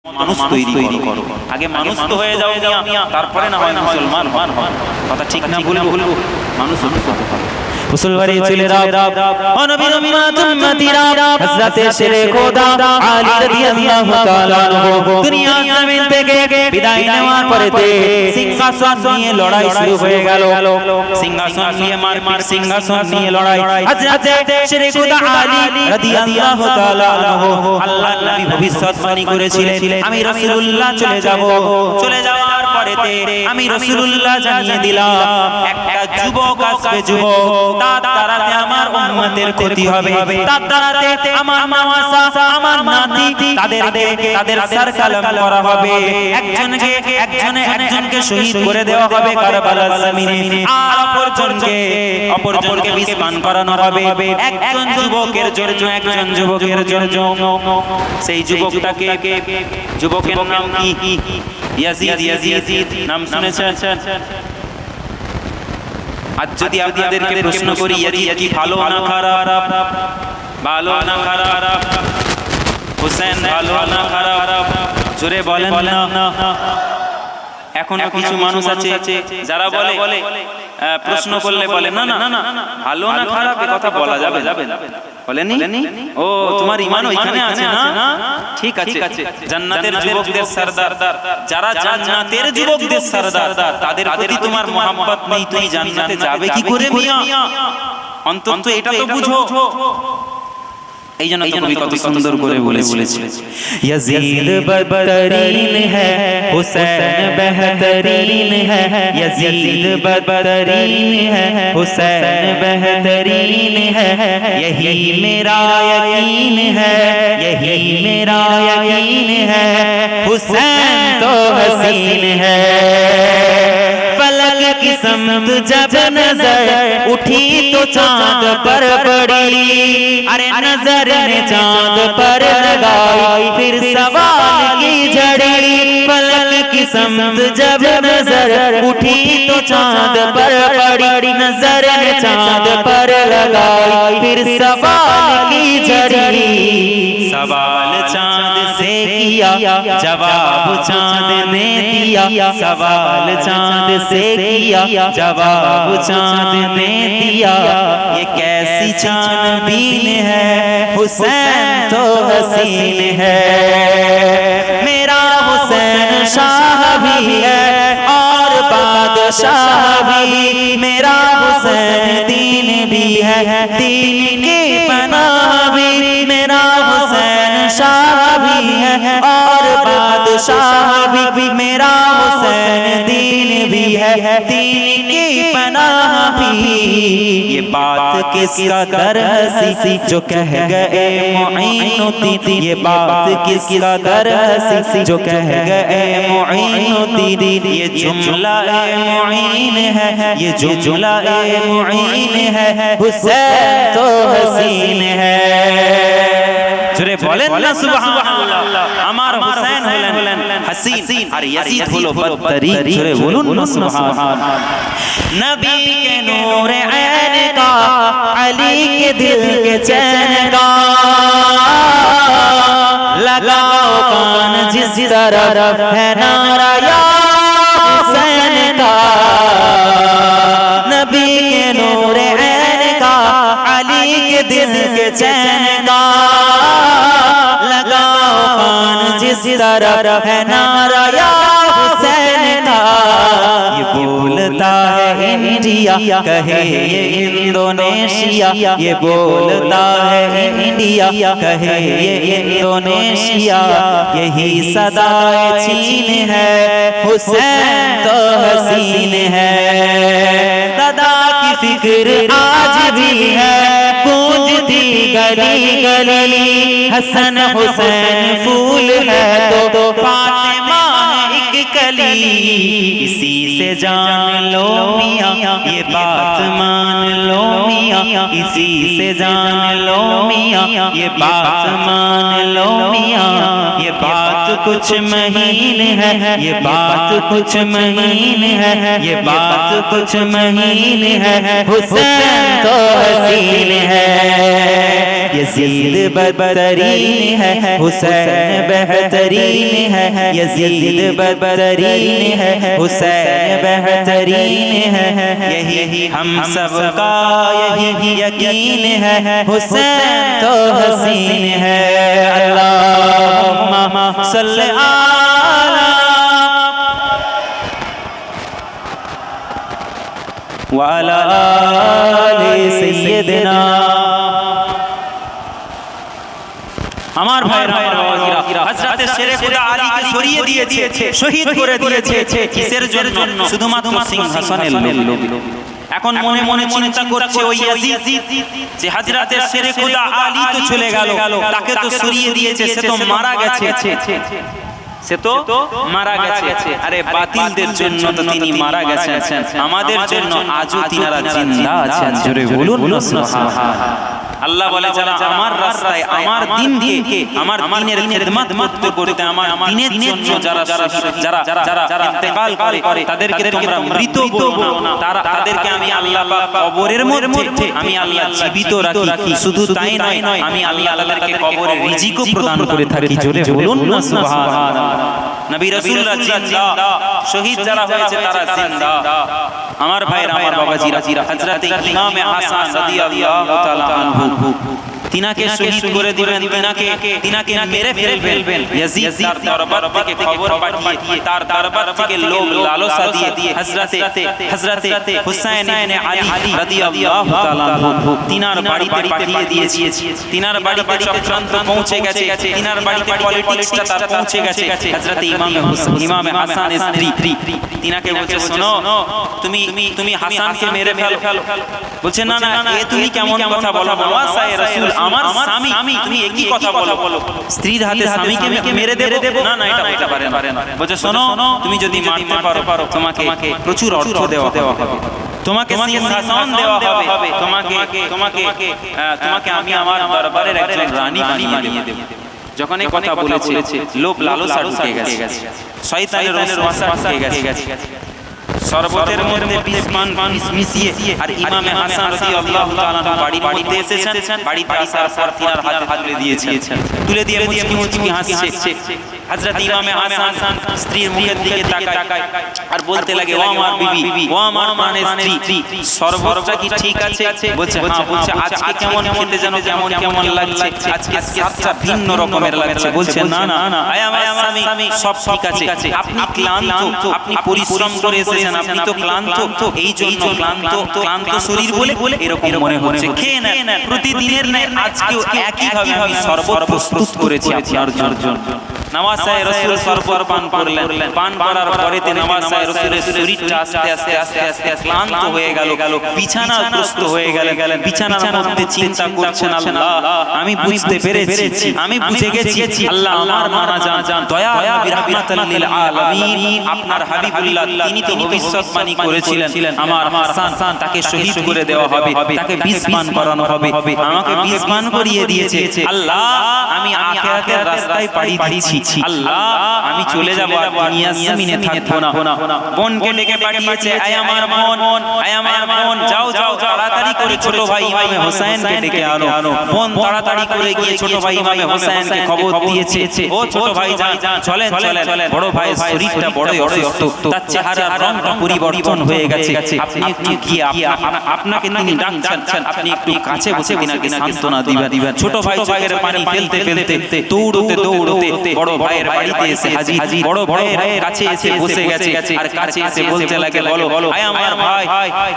মানুষ তৈরি করো, আগে মানুষ তো হয়ে যাও মিয়া, তারপরে না হয় মুসলমান হন। কথা ঠিক না ভুল মানুষ হতে হবে। মুসলমানি ছেলেরা ও নবীর উম্মতিরা হযরতে শেরে খোদা আলী রাদিয়াল্লাহু তাআলা আনহু দুনিয়া জমিন থেকে বিদায় নেওয়ার পরেতে সিংহাসন নিয়ে লড়াই শুরু হয়ে গেল। সিংহাসন নিয়ে মারপিট, সিংহাসন নিয়ে লড়াই। হযরতে শেরে খোদা আলী রাদিয়াল্লাহু তাআলা আনহু আল্লাহর নবী ভবিষ্যৎবাণী করেছিলেন, আমি রাসূলুল্লাহ চলে যাওয়ার পরেতে আমি রাসূলুল্লাহ জানিয়ে দিলাম একটা যুবক আসবে, যুবক তার দ্বারাতে আমার উম্মতের ক্ষতি হবে, তার দ্বারাতে আমার মাওয়াসা আমার নাতি তাদের সর কলম করা হবে, একজনকে শহীদ করে দেওয়া হবে কারবালার জমিনে, আর অপরজনকে বিষ পান করানো হবে একজন যুবকের জন্য। সেই যুবকের নাম কি? ইয়াজিদ নাম শুনেছেন? আজ যদি আপনাদেরকে প্রশ্ন করি ইয়াজিদ কি ভালো না খারাপ? ভালো না খারাপ? হোসেন ভালো না খারাপ? জোরে বলেন না। এখন কিছু মানুষ আছে যারা বলে প্রশ্ন করলে বলে না ভালো না খারাপ এ কথা বলা যাবে বলেনি? ও তোমার ঈমান ওইখানে আছে না? ঠিক আছে। জান্নাতের যুবকদের সরদার, যারা জান্নাতের যুবকদের সরদার তাদের প্রতি তোমার মোহাব্বত নেই, তুই জান্নাতে যাবে কি করে মিয়া? অন্তত এটা তো বুঝো। এই জন্য কবি কত সুন্দর করে বলেছে, ইয়াজিদ বদতরিন হ্যায় হুসैन বেহতরিন হ্যায়, ইয়াজিদ বদতরিন হ্যায় হুসैन বেহতরিন হ্যায়, यही मेरा यकीन है, यही मेरा यकीन है, हुसैन तो हसीन है। फलक की समत जब नजर उठी तो चांद पर पड़ी, अरे नजर ने चांद पर लगाई फिर सवाल की झड़ी। फलक की समत जब नजर उठी तो चांद पर पड़ी, नजर ने चांद पर लगाई फिर सवाल की झड़ी। सवाल चांद से किया जवाब चांद ने दिया, सवाल चांद से किया जवाब चांद ने दिया। ये कैसी चांदबीन है, हुसैन तो हसीन है। मेरा हुसैन शाह भी है और बादशाह भी, मेरा हुसैन दीन भी है, दीन की पनाह भी। मेरा हुसैन शाह भी है और बादशाह भी, मेरा हुसैन दीन भी है, दीन की पनाह भी। ये बात किसका दर हसी जो कह गए मुईनुद्दीन, ये बात किसका दर हसी जो कह गए मुईनुद्दीन। ये जुमला मुईन है, ये जुमला मुईन है, हुसैन तो हसीन है। জোরে বলেন না সুবহানাল্লাহ। আমার হুসেন হলেন হাসিন আর ইয়াজিদ হলো বদতরিন। জোরে বলুন না সুবহানাল্লাহ। নবী के नूर ऐन का, अली के दिल के चैन का, लगाओ कान जिस तरफ है नारा या हुसैन का। नबी के नूर ऐन का, अली के दिल के चैन का, लगाओ कान जिस तरफ है नारा या हुसैन का। ये बोलता है इंडिया कहे ये इंडोनेशिया, ये बोलता है इंडिया कहे ये इंडोनेशिया। यही सदाए चीन है, हुसैन तो हसीन है। दादा की फिक्र आज भी है, गूंजती गली गली। हसन हुसैन फूल है तो फातिमा एक कली, इसी से से जान लो मियाँ ये बात मान लो मियाँ, इसी से जान लो मियाँ ये बात मान लो मियाँ। ये बात कुछ महीन है, ये बात कुछ महीन है, ये बात कुछ महीन है। हुसैन तो हसीन है, यजीद बदतरीन है, हुसैन बेहतरीन है, यजीद बदतरीन है, हुसैन बेहतरीन है। यही हम सब का यही यकीन है, हुसैन तो हसीन है। अल्लाहुम्मा सल्ली अला व अला आलि सय्यिदना। আমার ভাইরা হযরত শেরে খুদা আলীকে সরিয়ে দিয়েছে, শহীদ করে দিয়েছে। কিসের জন্য? শুধুমাত্র সিংহাসনের লোভ। এখন মনে মনে চিন্তা করছে ওই ইয়াজিদ যে হযরত শেরে খুদা আলী তো চলে গেল, তাকে তো সরিয়ে দিয়েছে, সে তো মারা গেছে, সে তো মারা গেছে। আরে বাতিলদের জন্য তো তিনি মারা গেছেন, আমাদের জন্য আজও তিনারা জিন্দা আছেন। জোরে বলুন না সুবহানাল্লাহ। আল্লাহ বলে যারা আমার রাস্তায় আমার দ্বীনকে আমার দ্বীনের খিদমত করতে আমার দ্বীনের জন্য যারা ইন্তেকাল করে তাদেরকে তোমরা মৃত বলো না, তাদেরকে আমি আল্লাহ পাক কবরের মধ্যে আমি আল্লাহ জীবিত রাখি। শুধু তাই নয়, আমি আল্লাহ তাদেরকে কবরের রিজিকও প্রদান করে থাকি। জোরে বলুন না সুবহানাল্লাহ। নবী রাসূলরা জিন্দা, শহীদ যারা হয়েছে তারা জিন্দা। আমার ভাইরা, আমার বাবাজিরা, হযরত ইমাম হাসান রাদিয়াল্লাহু তাআলা আনহু তিনাকে শহীদ করে দিবেন, তিনাকে মেরে ফেলবেন। ইয়াজিদ তার দরবার থেকে খবর পাঠিয়ে তার দরবার থেকে লোভ লালসা দিয়ে হযরতে হুসাইন ইবনে আলী রাদিয়াল্লাহু তাআলা আনহু তিনার বাড়িতে পাঠিয়ে দিয়েছে। তিনার বাড়িতে চক্রান্ত পৌঁছে গেছে, তিনার বাড়িতে পলিটিক্সটা তার পৌঁছে গেছে। হযরত ইমাম হাসানের স্ত্রী তিনাকে বলছে, শোনো তুমি হাসানকে মেরে ফেলো। বলছে না না, এ তুমি কেমন কথা বলো? নওয়াসায়ে রাসূল আমার স্বামী, তুমি একই কথা বলো? স্ত্রীর হাতে স্বামীকে মেরে দেব? না না, এটা পারে না। বলছে শোনো, তুমি যদি মারতে পারো তোমাকে প্রচুর অর্থ দেওয়া হবে, তোমাকে সিংহাসন দেওয়া হবে, তোমাকে আমি আমার দরবারের একজন রানী বানিয়ে দেব। যখন এই কথা বলেছে লোভ লালসা ঢুকে গেছে, শয়তানের ওয়াসওয়াসা ঢুকে গেছে। শরবতের মধ্যে বিষ মিশিয়ে আর ইমামে হাসান রাদিয়াল্লাহু তাআলা বাড়ির মধ্যে এসেছেন। বাড়িতে আসার পর তিনার হাতে তুলে দিয়ে মুচকি মুচকি হাসছে। হযরত ইমামে হাসান স্ত্রীর মুখের দিকে তাকায় আর বলতে লাগে, ও আমার বিবি, ও আমার প্রাণের স্ত্রী, শরবতটা কি ঠিক আছে? বলছে হ্যাঁ। বলছে আজকে কেমন খেতে যেন কেমন লাগছে, আজকে স্বাদটা ভিন্ন রকমের লাগছে। বলছে না না, আয় আমার স্বামী, সব ঠিক আছে। আপনি ক্লান্ত, আপনি পরিশ্রম করে এসেছেন, আপনি তো ক্লান্ত, এই জন্য ক্লান্ত শরীর বলে এরকম মনে হচ্ছে। খেয়ে নেন, প্রতিদিনের ন্যায় আজকেও একইভাবে আমি শরবত প্রস্তুত করেছি আপনার জন্য। নওয়াসায়ে রাসূল শরবত পান করলেন। পান করার পরে নওয়াসায়ে রাসূলের শরীরটা আস্তে আস্তে ক্লান্ত হয়ে গেল, বিছানাগ্রস্ত হয়ে গেলেন। বিছানার মধ্যে চিন্তা করছেন, আল্লাহ আমি বুঝতে পেরেছি, আমি বুঝে গেছি আল্লাহ আমার মারা যান দয়া নবী রাহমাতাল লিল আলামিন আপনার হাবিবুল্লাহ তিনি তো ভবিষ্যৎবাণী করেছিলেন আমার হাসান তাকে শহীদ করে দেওয়া হবে, তাকে বিষ পান করানো হবে। আমাকে বিষ পান করিয়ে দিয়েছে। আল্লাহ আমি আখিরাতের রাস্তায় পাড়ি দিচ্ছি, আল্লাহ আমি চলে যাব, আর দুনিয়ার জমিনে থাকবো না। বোনকে ডেকে পাঠিয়েছে, আয় আমার বোন, যাও তাড়াতাড়ি করে ছোট ভাই ইমামে হোসেনকে ডেকে আনো। বোন তাড়াতাড়ি করে গিয়ে ছোট ভাই ইমামে হোসেনকে খবর দিয়েছে, ও ছোট ভাই চলেন, বড় ভাইয়ের শরীরটা বড়ই অসুস্থ, তার চেহারার রংটা পরিবর্তন হয়ে গেছে। আপনি একটু গিয়ে আপনাকে তিনি ডাকছেন, আপনি একটু কাছে বসে তিনাকে সান্ত্বনা দিবেন। ছোট ভাই চোখের পানি ফেলতে দৌড়তে বড় ভাইয়ের বাড়িতে এসে হাজির। বড় ভাইয়ের কাছে এসে বসে গেছে আর কাছে এসে বলতে লাগে, বলো আয় আমার ভাই,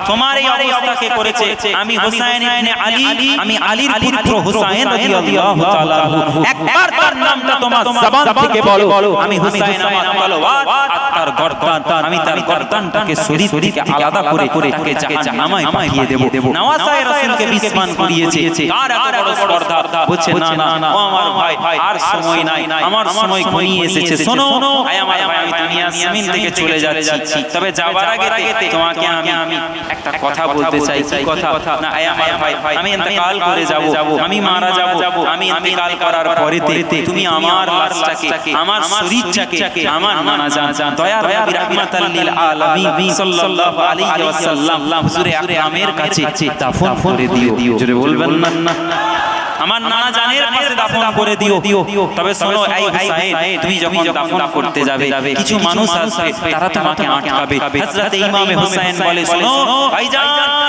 তোমার এই অবস্থা কে করেছে? আমি হুসাইন ইবনে আলী, আমি আলীর পুত্র হুসাইন রাদিয়াল্লাহু তাআলা আনহু। একবার তার নামটা তোমার জবান থেকে বলো। আমি হুসাইন, আমার তলোয়ার আর তার গর্দান, আমি তার গর্দানটাকে শরীর থেকে আলাদা করে তাকে জাহান্নামে পাঠিয়ে দেব। নওয়াসায়ে রাসূলকে বিষ পান করিয়েছে, তার এত বড় স্পর্ধা। বলছে না, ও আমার ভাই আর সময় নাই, আমার সময় ঘনিয়ে এসেছে। শোনো আয় আমার ভাই, আমি দুনিয়ার জমিন থেকে চলে যাচ্ছি, তবে যাবার আগে তোমাকে আমি একটা কথা বলতে চাই। কি কথা? না আয় আমার ভাই, আমি ইন্তেকাল করে যাব, আমি মারা যাব। আমি ইন্তেকাল করার পরে তুমি আমার লাশটাকে, আমার শরীরটাকে আমার নানা জান দয়ার নবী রাহমাতাল লিল আলামিন সাল্লাল্লাহু আলাইহি ওয়াসাল্লাম হুজুরে আকরামের কাছে দাফন করে দিও। জোরে বলবেন না? আমার নানা জানের পাশে দাফন করে দিও। তবে শোনো এই হুসাইন, তুমি যখন দাফন করতে যাবে কিছু মানুষ আসবে, তারা তোমাকে আটকাবে। হযরত ইমামে হুসাইন বলে, শোনো ভাইজান,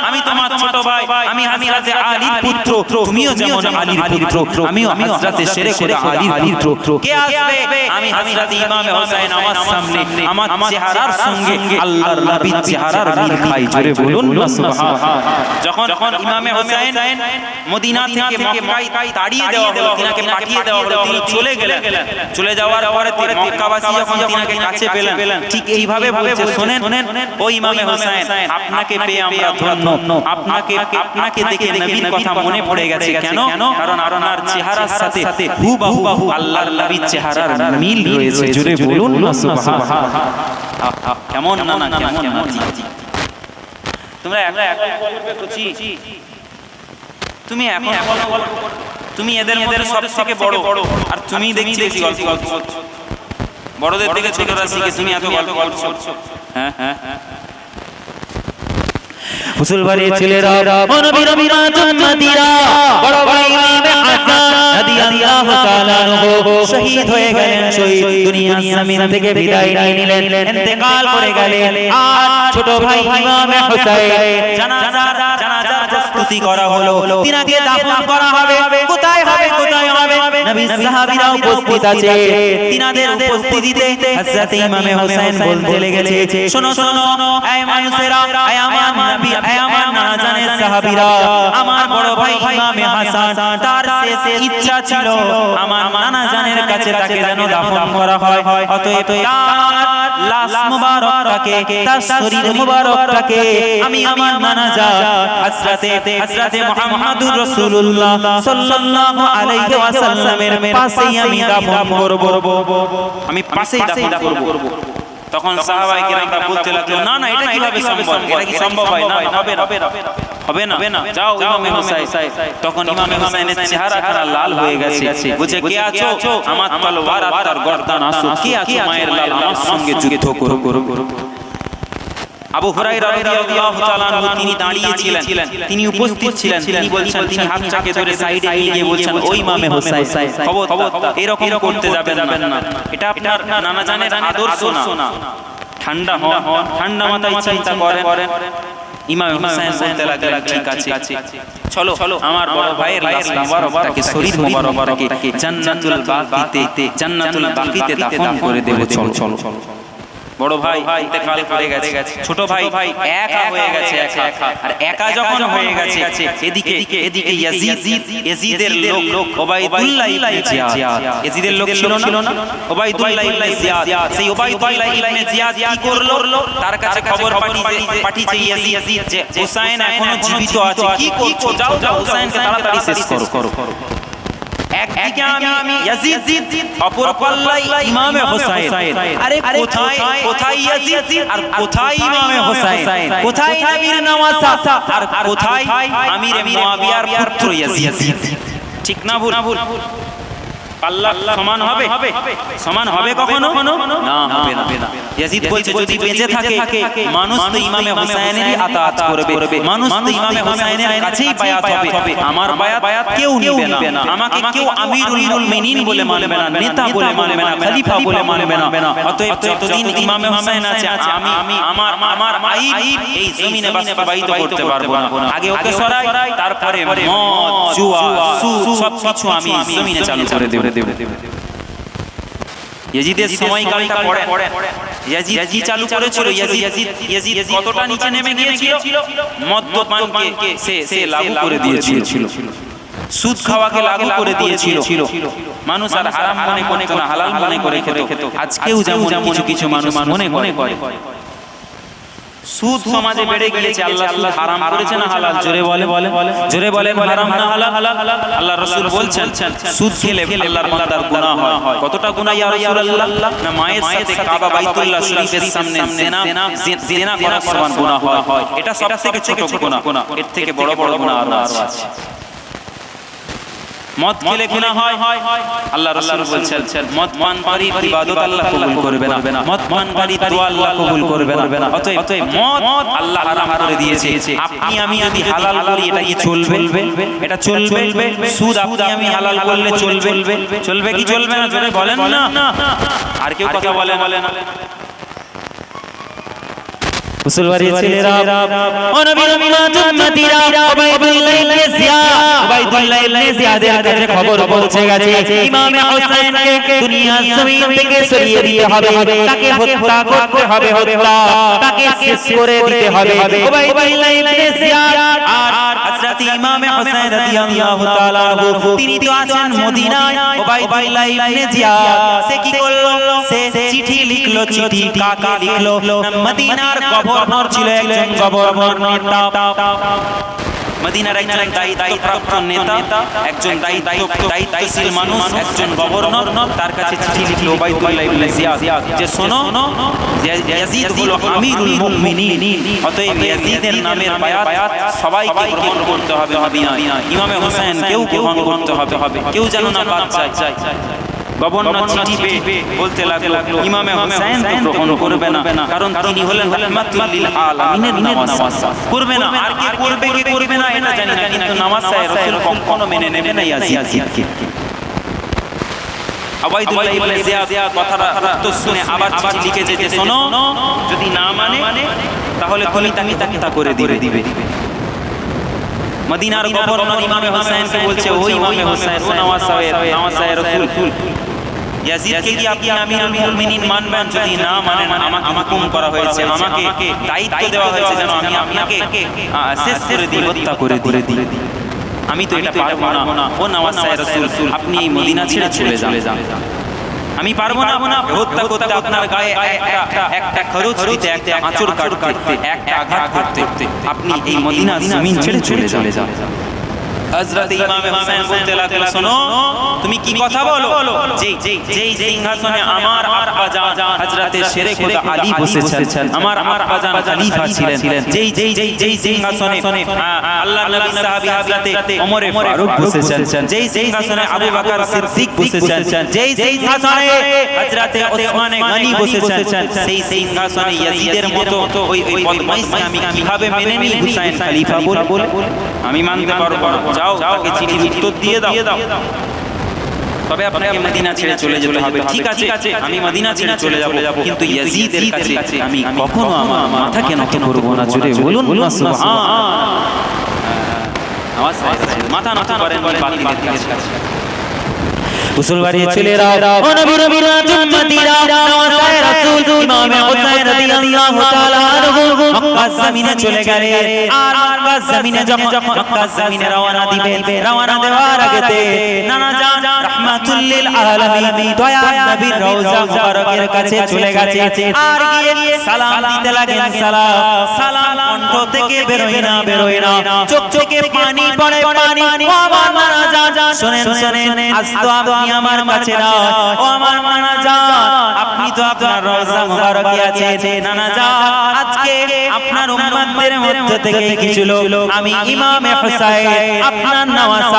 আমি তোমার ছোট ভাই, আমি হযরতে আলীর পুত্র, তুমিও যেমন আলীর পুত্র, আমিও হযরতে শেরেখুদা আলীর পুত্র। কে আসবে? আমি হযরত ইমামে হুসাইন আমার সামনে আমার চেহারার সঙ্গে আল্লাহর নবীর চেহারার মিল খাই। জোরে বলুন না সুবহানাল্লাহ। যখন ইমামে হুসাইন মদিনা থেকে মক্কায় তাড়িয়ে দেওয়া হলো, তিনাকে পাঠিয়ে দেওয়া হলো, তিনি চলে গেলেন। চলে যাওয়ার পরে মক্কাবাসী যখন তিনাকে কাছে পেলেন, ঠিক এইভাবে বলছে, শুনেন ও ইমামে হুসাইন, আপনাকে পেয়ে আমরা ধন্য, আপনাকে দেখে নবীর কথা মনে পড়ে গেছে। কেন? কারণ আপনার চেহারার সাথে হুবহু আল্লাহর নবীর চেহারার মিল রয়েছে। জোরে বলুন না সুবহানাল্লাহ। কেমন নানা, কেমন নাতি। তোমরা এখন গল্পে খুশি, তুমি এখন তুমি এদের সব থেকে বড়, আর তুমি দেখছি বেশি গল্প করছো। বড়দের থেকে ছোটরা শিখে তুমি এত গল্প করছো। হ্যাঁ হ্যাঁ হ্যাঁ। মুসলমানের ছেলেরা, নবীরা জান্নাতীরা, বড় ভাই ইমামে হাসান রাদিয়াল্লাহু তাআলা আনহু শহীদ হয়ে গেলেন। শহীদ দুনিয়ার জমিন থেকে বিদায় নিয়ে নিলেন, ইন্তেকাল করে গেলেন। আর ছোট ভাই ইমামে হুসাইন জানাজার প্রস্তুতি করা হলো, তিনাকে দাফন করা হবে। কোথায় হবে? নবী সাহাবীরা উপস্থিত আছে। তিনাদের উপস্থিতিতে হযরত ইমামে হুসাইন বলতে লেগেছে, শোনো এই মানুষেরা, এই আমার নবী, এই আমার নানা জানের সাহাবীরা, আমার বড় ভাই ইমামে হাসান, তার শেষ ইচ্ছা ছিল আমার নানা জানের কাছে তাকে যেন দাফন করা হয়। অতএব তার লাশ মুবারকটাকে, তার শরীর মুবারকটাকে আমি আমার নানা জান হযরতে মুহাম্মদুর রাসূলুল্লাহ সাল্লাল্লাহু আলাইহি ওয়াসাল্লামের পাশেই আমি দাফন করব। আমি পাশেই দাফন করব। তখন সাহাবায়ে কেরামরা বলতে লাগলো, না না, এটা কিভাবে সম্ভব? এটা কি সম্ভব হয়? না, হবে না। যাও ইমামে হুসাইন। তখন ইমামে হুসাইনের চেহারাটা লাল হয়ে গেছে। বুঝে, কে আছো? আমার তলোয়ার আর তার গর্দান আসো। কে আছো মায়ের লাল, আমার সঙ্গে যুদ্ধ করো। আবু হুরায়রা রাদিয়াল্লাহু তাআলা আনহু তিনি দাঁড়িয়ে ছিলেন, তিনি উপস্থিত ছিলেন। তিনি বলছেন, তিনি হাতটাকে ধরে সাইডে নিয়ে গিয়ে বলছেন, ও ইমামে হুসাইন, খবরদার এরকম করতে যাবেন না। এটা আপনার নানা জানের আদর্শ না। ঠান্ডা হন, ঠান্ডা মাথায় চিন্তা করেন। ইমামে হুসাইন বলতে লাগলেন, ঠিক আছে, চলো আমার বড় ভাইয়ের লাশ মুবারকটাকে, শরীর মুবারকটাকে জান্নাতুল বাকিতে দাফন করে দেব। চলো। বড় ভাই ইন্তেকাল করে গেছে, ছোট ভাই একা হয়ে গেছে। আর একা যখন হয়ে গেছে, এদিকে ইয়াজিদের লোক উবাইদুল্লাহ ইবনে জিয়াদ, ইয়াজিদের লোক ছিল না উবাইদুল্লাহ ইবনে জিয়াদ। সেই উবাইদুল্লাহ ইবনে জিয়াদ কি করলো? তার কাছে খবর পাঠিয়েছে ইয়াজিদ যে হুসাইন এখনো জীবিত আছে। কি করছো? যাও হুসাইনকে তাড়াতাড়ি শেষ করো। একদিকে আমি ইয়াজিদ, অপর পাল্লায় ইমামে হুসাইন। আরে কোথায় ইয়াজিদ আর কোথায় ইমামে হুসাইন? কোথায় নবীর নওয়াসা আর কোথায় আমিরে মুয়াবিয়ার পুত্র ইয়াজিদ? ঠিক না ভুল? পাল্লা সমান হবে কখনো? না, হবে না। ইয়াজিদ বলছে, যদি বেঁচে থাকে মানুষ তো ইমামে হুসাইনেরই আতাত করবে, মানুষ তো ইমামে হুসাইনের কাছেই বায়াত হবে। আমার বায়াত কেউ নেবে না, আমাকে কেউ আমিরুল মুমিনিন বলে মানবে না, নেতা বলে মানবে না, খলিফা বলে মানবে না। অতএব যতদিন ইমামে হুসাইন আছে, আমি আমার আইন এই জমিনে বাস্তবায়িত করতে পারবো না। আগে ওকে সরাই, তারপরে মদ, জুয়া, সুদ সবকিছু আমি জমিনে চালু করে দেব। ইয়াজিদের সময়কালটা পড়ে, ইয়াজিদ কি চালু করেছিল? ইয়াজিদ কতটা নিচে নেমে গিয়েছিল? মদ্যপানকে সে লাগু করে দিয়েছিল, সুদ খাওয়াকে লাগু করে দিয়েছিল। মানুষ আর হারাম মনে করতো না, হালাল মনে করে খেত। আজকেও যেমন কিছু মানুষ মনে করে। সুদ সমাজে বেড়ে গিয়েছে। আল্লাহ সুদ হারাম করেছে না হালাল? জোরে বলে জোরে বলেন হারাম না হালাল? আল্লাহ রাসূল বলছেন সুদ খেলে আল্লাহর বান্দার গুনাহ হয়। কতটা গুনাহ ইয়া রাসূলুল্লাহ? না মায়ের সাথে কাবা বাইতুল্লাহ শরীফের সামনে জিনা করা সমান গুনাহ হয়। এটা সবথেকে ছোট গুনাহ, এর থেকে বড় বড় গুনাহ আরো আছে। মদ খেলে গুনাহ হয়, আল্লাহ রাসূল বলছেন মদ পানকারী ইবাদত আল্লাহ কবুল করবে না, মদ পানকারী দোয়া আল্লাহ কবুল করবে না। অতএব মদ আল্লাহ হারাম করে দিয়েছে। আপনি আমি যদি হালাল করি এটা কি চলবে? এটা চলবে। সুদ আপনি আমি হালাল করলে চলবে কি চলবে না? জোরে বলেন না। আর কেউ কথা বলে না। মুসলমানের ছেলেরা ও নবীর উম্মতিরা উবাইদুল্লাহ ইবনে জিয়াদের কাছে খবর পৌঁছে গেছে ইমামে হোসেনকে দুনিয়ার জমিন থেকে সরিয়ে দিতে হবে, তাকে হত্যা করতে হবে, তাকে শেষ করে দিতে হবে। উবাইদুল্লাহ ইবনে জিয়াদ আর হযরত ইমামে হোসেন রাদিয়াল্লাহু তাআলা আনহু তিনি তো আছেন মদিনায়। উবাইদুল্লাহ ইবনে জিয়াদ সে কি করলো? সে চিঠি লিখলো। চিঠি কাকে লিখলো? মদিনার গভর্নর ছিল একজন গভর্নর নেতা, মদিনার একজন দায়িত্বপ্রাপ্ত নেতা, একজন দায়িত্বশীল মানুষ, একজন গভর্নর। তার কাছে চিঠি লিখলো উবাইদুল্লাহ ইবনে জিয়াদ যে শোনো, ইয়াজিদ হলো আমিরুল মুমিনিন, অতএব ইয়াজিদের নামের বায়াত সবাইকে গ্রহণ করতে হবে মদিনায়। ইমামে হোসেন কেউ গ্রহণ করতে হবে, কেউ যেন না বাদ যায়। গভর্নর চিঠি পেয়ে বলতে লাগলো ইমামে হোসেন তো গ্রহণ করবে না, কারণ তিনি হলেন রাহমাতুল লিল আলামিনের নামাজ করবে না। আর কি করবে কি করবে না এটা জানি না, কিন্তু নামাজ রাসূল কখনো মেনে নেবে না ইয়াজিদকে। উবাইদুল্লাহ ইবনে জিয়াদ কথাটা উত্তর শুনে আবার চিঠি লিখেছে যে শোনো, যদি না মানে তাহলে তুমি তাকে তা করে দিবে। মদিনার গভর্নর ইমামে হোসেনকে বলছে ও ইমামে হোসেন, ও নওয়াজ সাহেব রাসূল, ইয়াজিদকে কি আপনি আমিরুল মুমিনিন মানবেন? যদি না মানেন আমাকে হুকুম করা হয়েছে, আমাকে দায়িত্ব দেওয়া হয়েছে যেন আমি আপনাকে শেষ করে দিই, হত্যা করে দিই। আমি তো এটা পারবো না। ও নওয়াজ সাহেব রাসূল, আপনি এই মদিনা ছেড়ে চলে যান। আমি পারবো না হত্যা করতে, আপনার গায়ে একটা খরচ দিতে, একটা আঁচড় কাটতে, একটা আঘাত করতে। আপনি এই মদিনার জমিন ছেড়ে চলে যান। হযরত ইমামে হোসেন বলতে লাগলো শোনো, তুমি কি কথা বলো? যেই সিংহাসনে আমার আব্বা জান হযরত শেরে খোদা আলী বসেছেন, আমার আব্বা জান খলিফা ছিলেন, যেই সিংহাসনে আল্লাহর নবী সাহাবী হযরত ওমর ফারুক বসেছেন, যেই সিংহাসনে আবু বকর সিদ্দিক বসেছেন, যেই সিংহাসনে হযরত ওসমান গনি বসেছেন, সেই সিংহাসনে ইয়াজিদের মতো ওই বদমাইশকে আমি কিভাবে মেনে নিই? হুসাইন খলিফা বলে আমি মানতে পারবো না। যাও তাকে চিঠির উত্তর দিয়ে দাও, তবে আপনাকে মদিনা ছেড়ে চলে যেতে হবে। ঠিক আছে, আমি মদিনা ছেড়ে চলে যাব, কিন্তু ইয়াজিদের কাছে আমি কখনো আমার মাথাকে নত করব না। জোরে বলুন না সুবহান। মাথা নত করেন বাতিলের কাছে। মুসলমানের ছেলেরা ও নবীর উম্মতিরা নওয়াজ রাসূল ইমামে হোসেন রাদিয়াল্লাহু তাআলা আনহু মক্কা জমিনে চলে গেলেন। আর মক্কা জমিনে যখন মক্কা জমিনে রওনা দেওয়ার আগেতে নানা জান রাহমাতুল লিল আলামিন দয়ার নবীর রওজা মুবারকের কাছে চলে গেছে। আর গিয়ে সালাম দিতে লাগেন। সালাম কণ্ঠ থেকে বেরোয় না, চোখ থেকে পানি পড়ে। ও আমার নানা জান শুনেন, আজ তো আপনি আমার কাছে না, ও আমার নানা জান আপনি তো আপনার রওজা মুবারকে আছেন। নানা জান আজকে আপনার উম্মতদের মধ্য থেকে কিছু লোক আমি ইমামে হোসেন আপনার নওয়াজ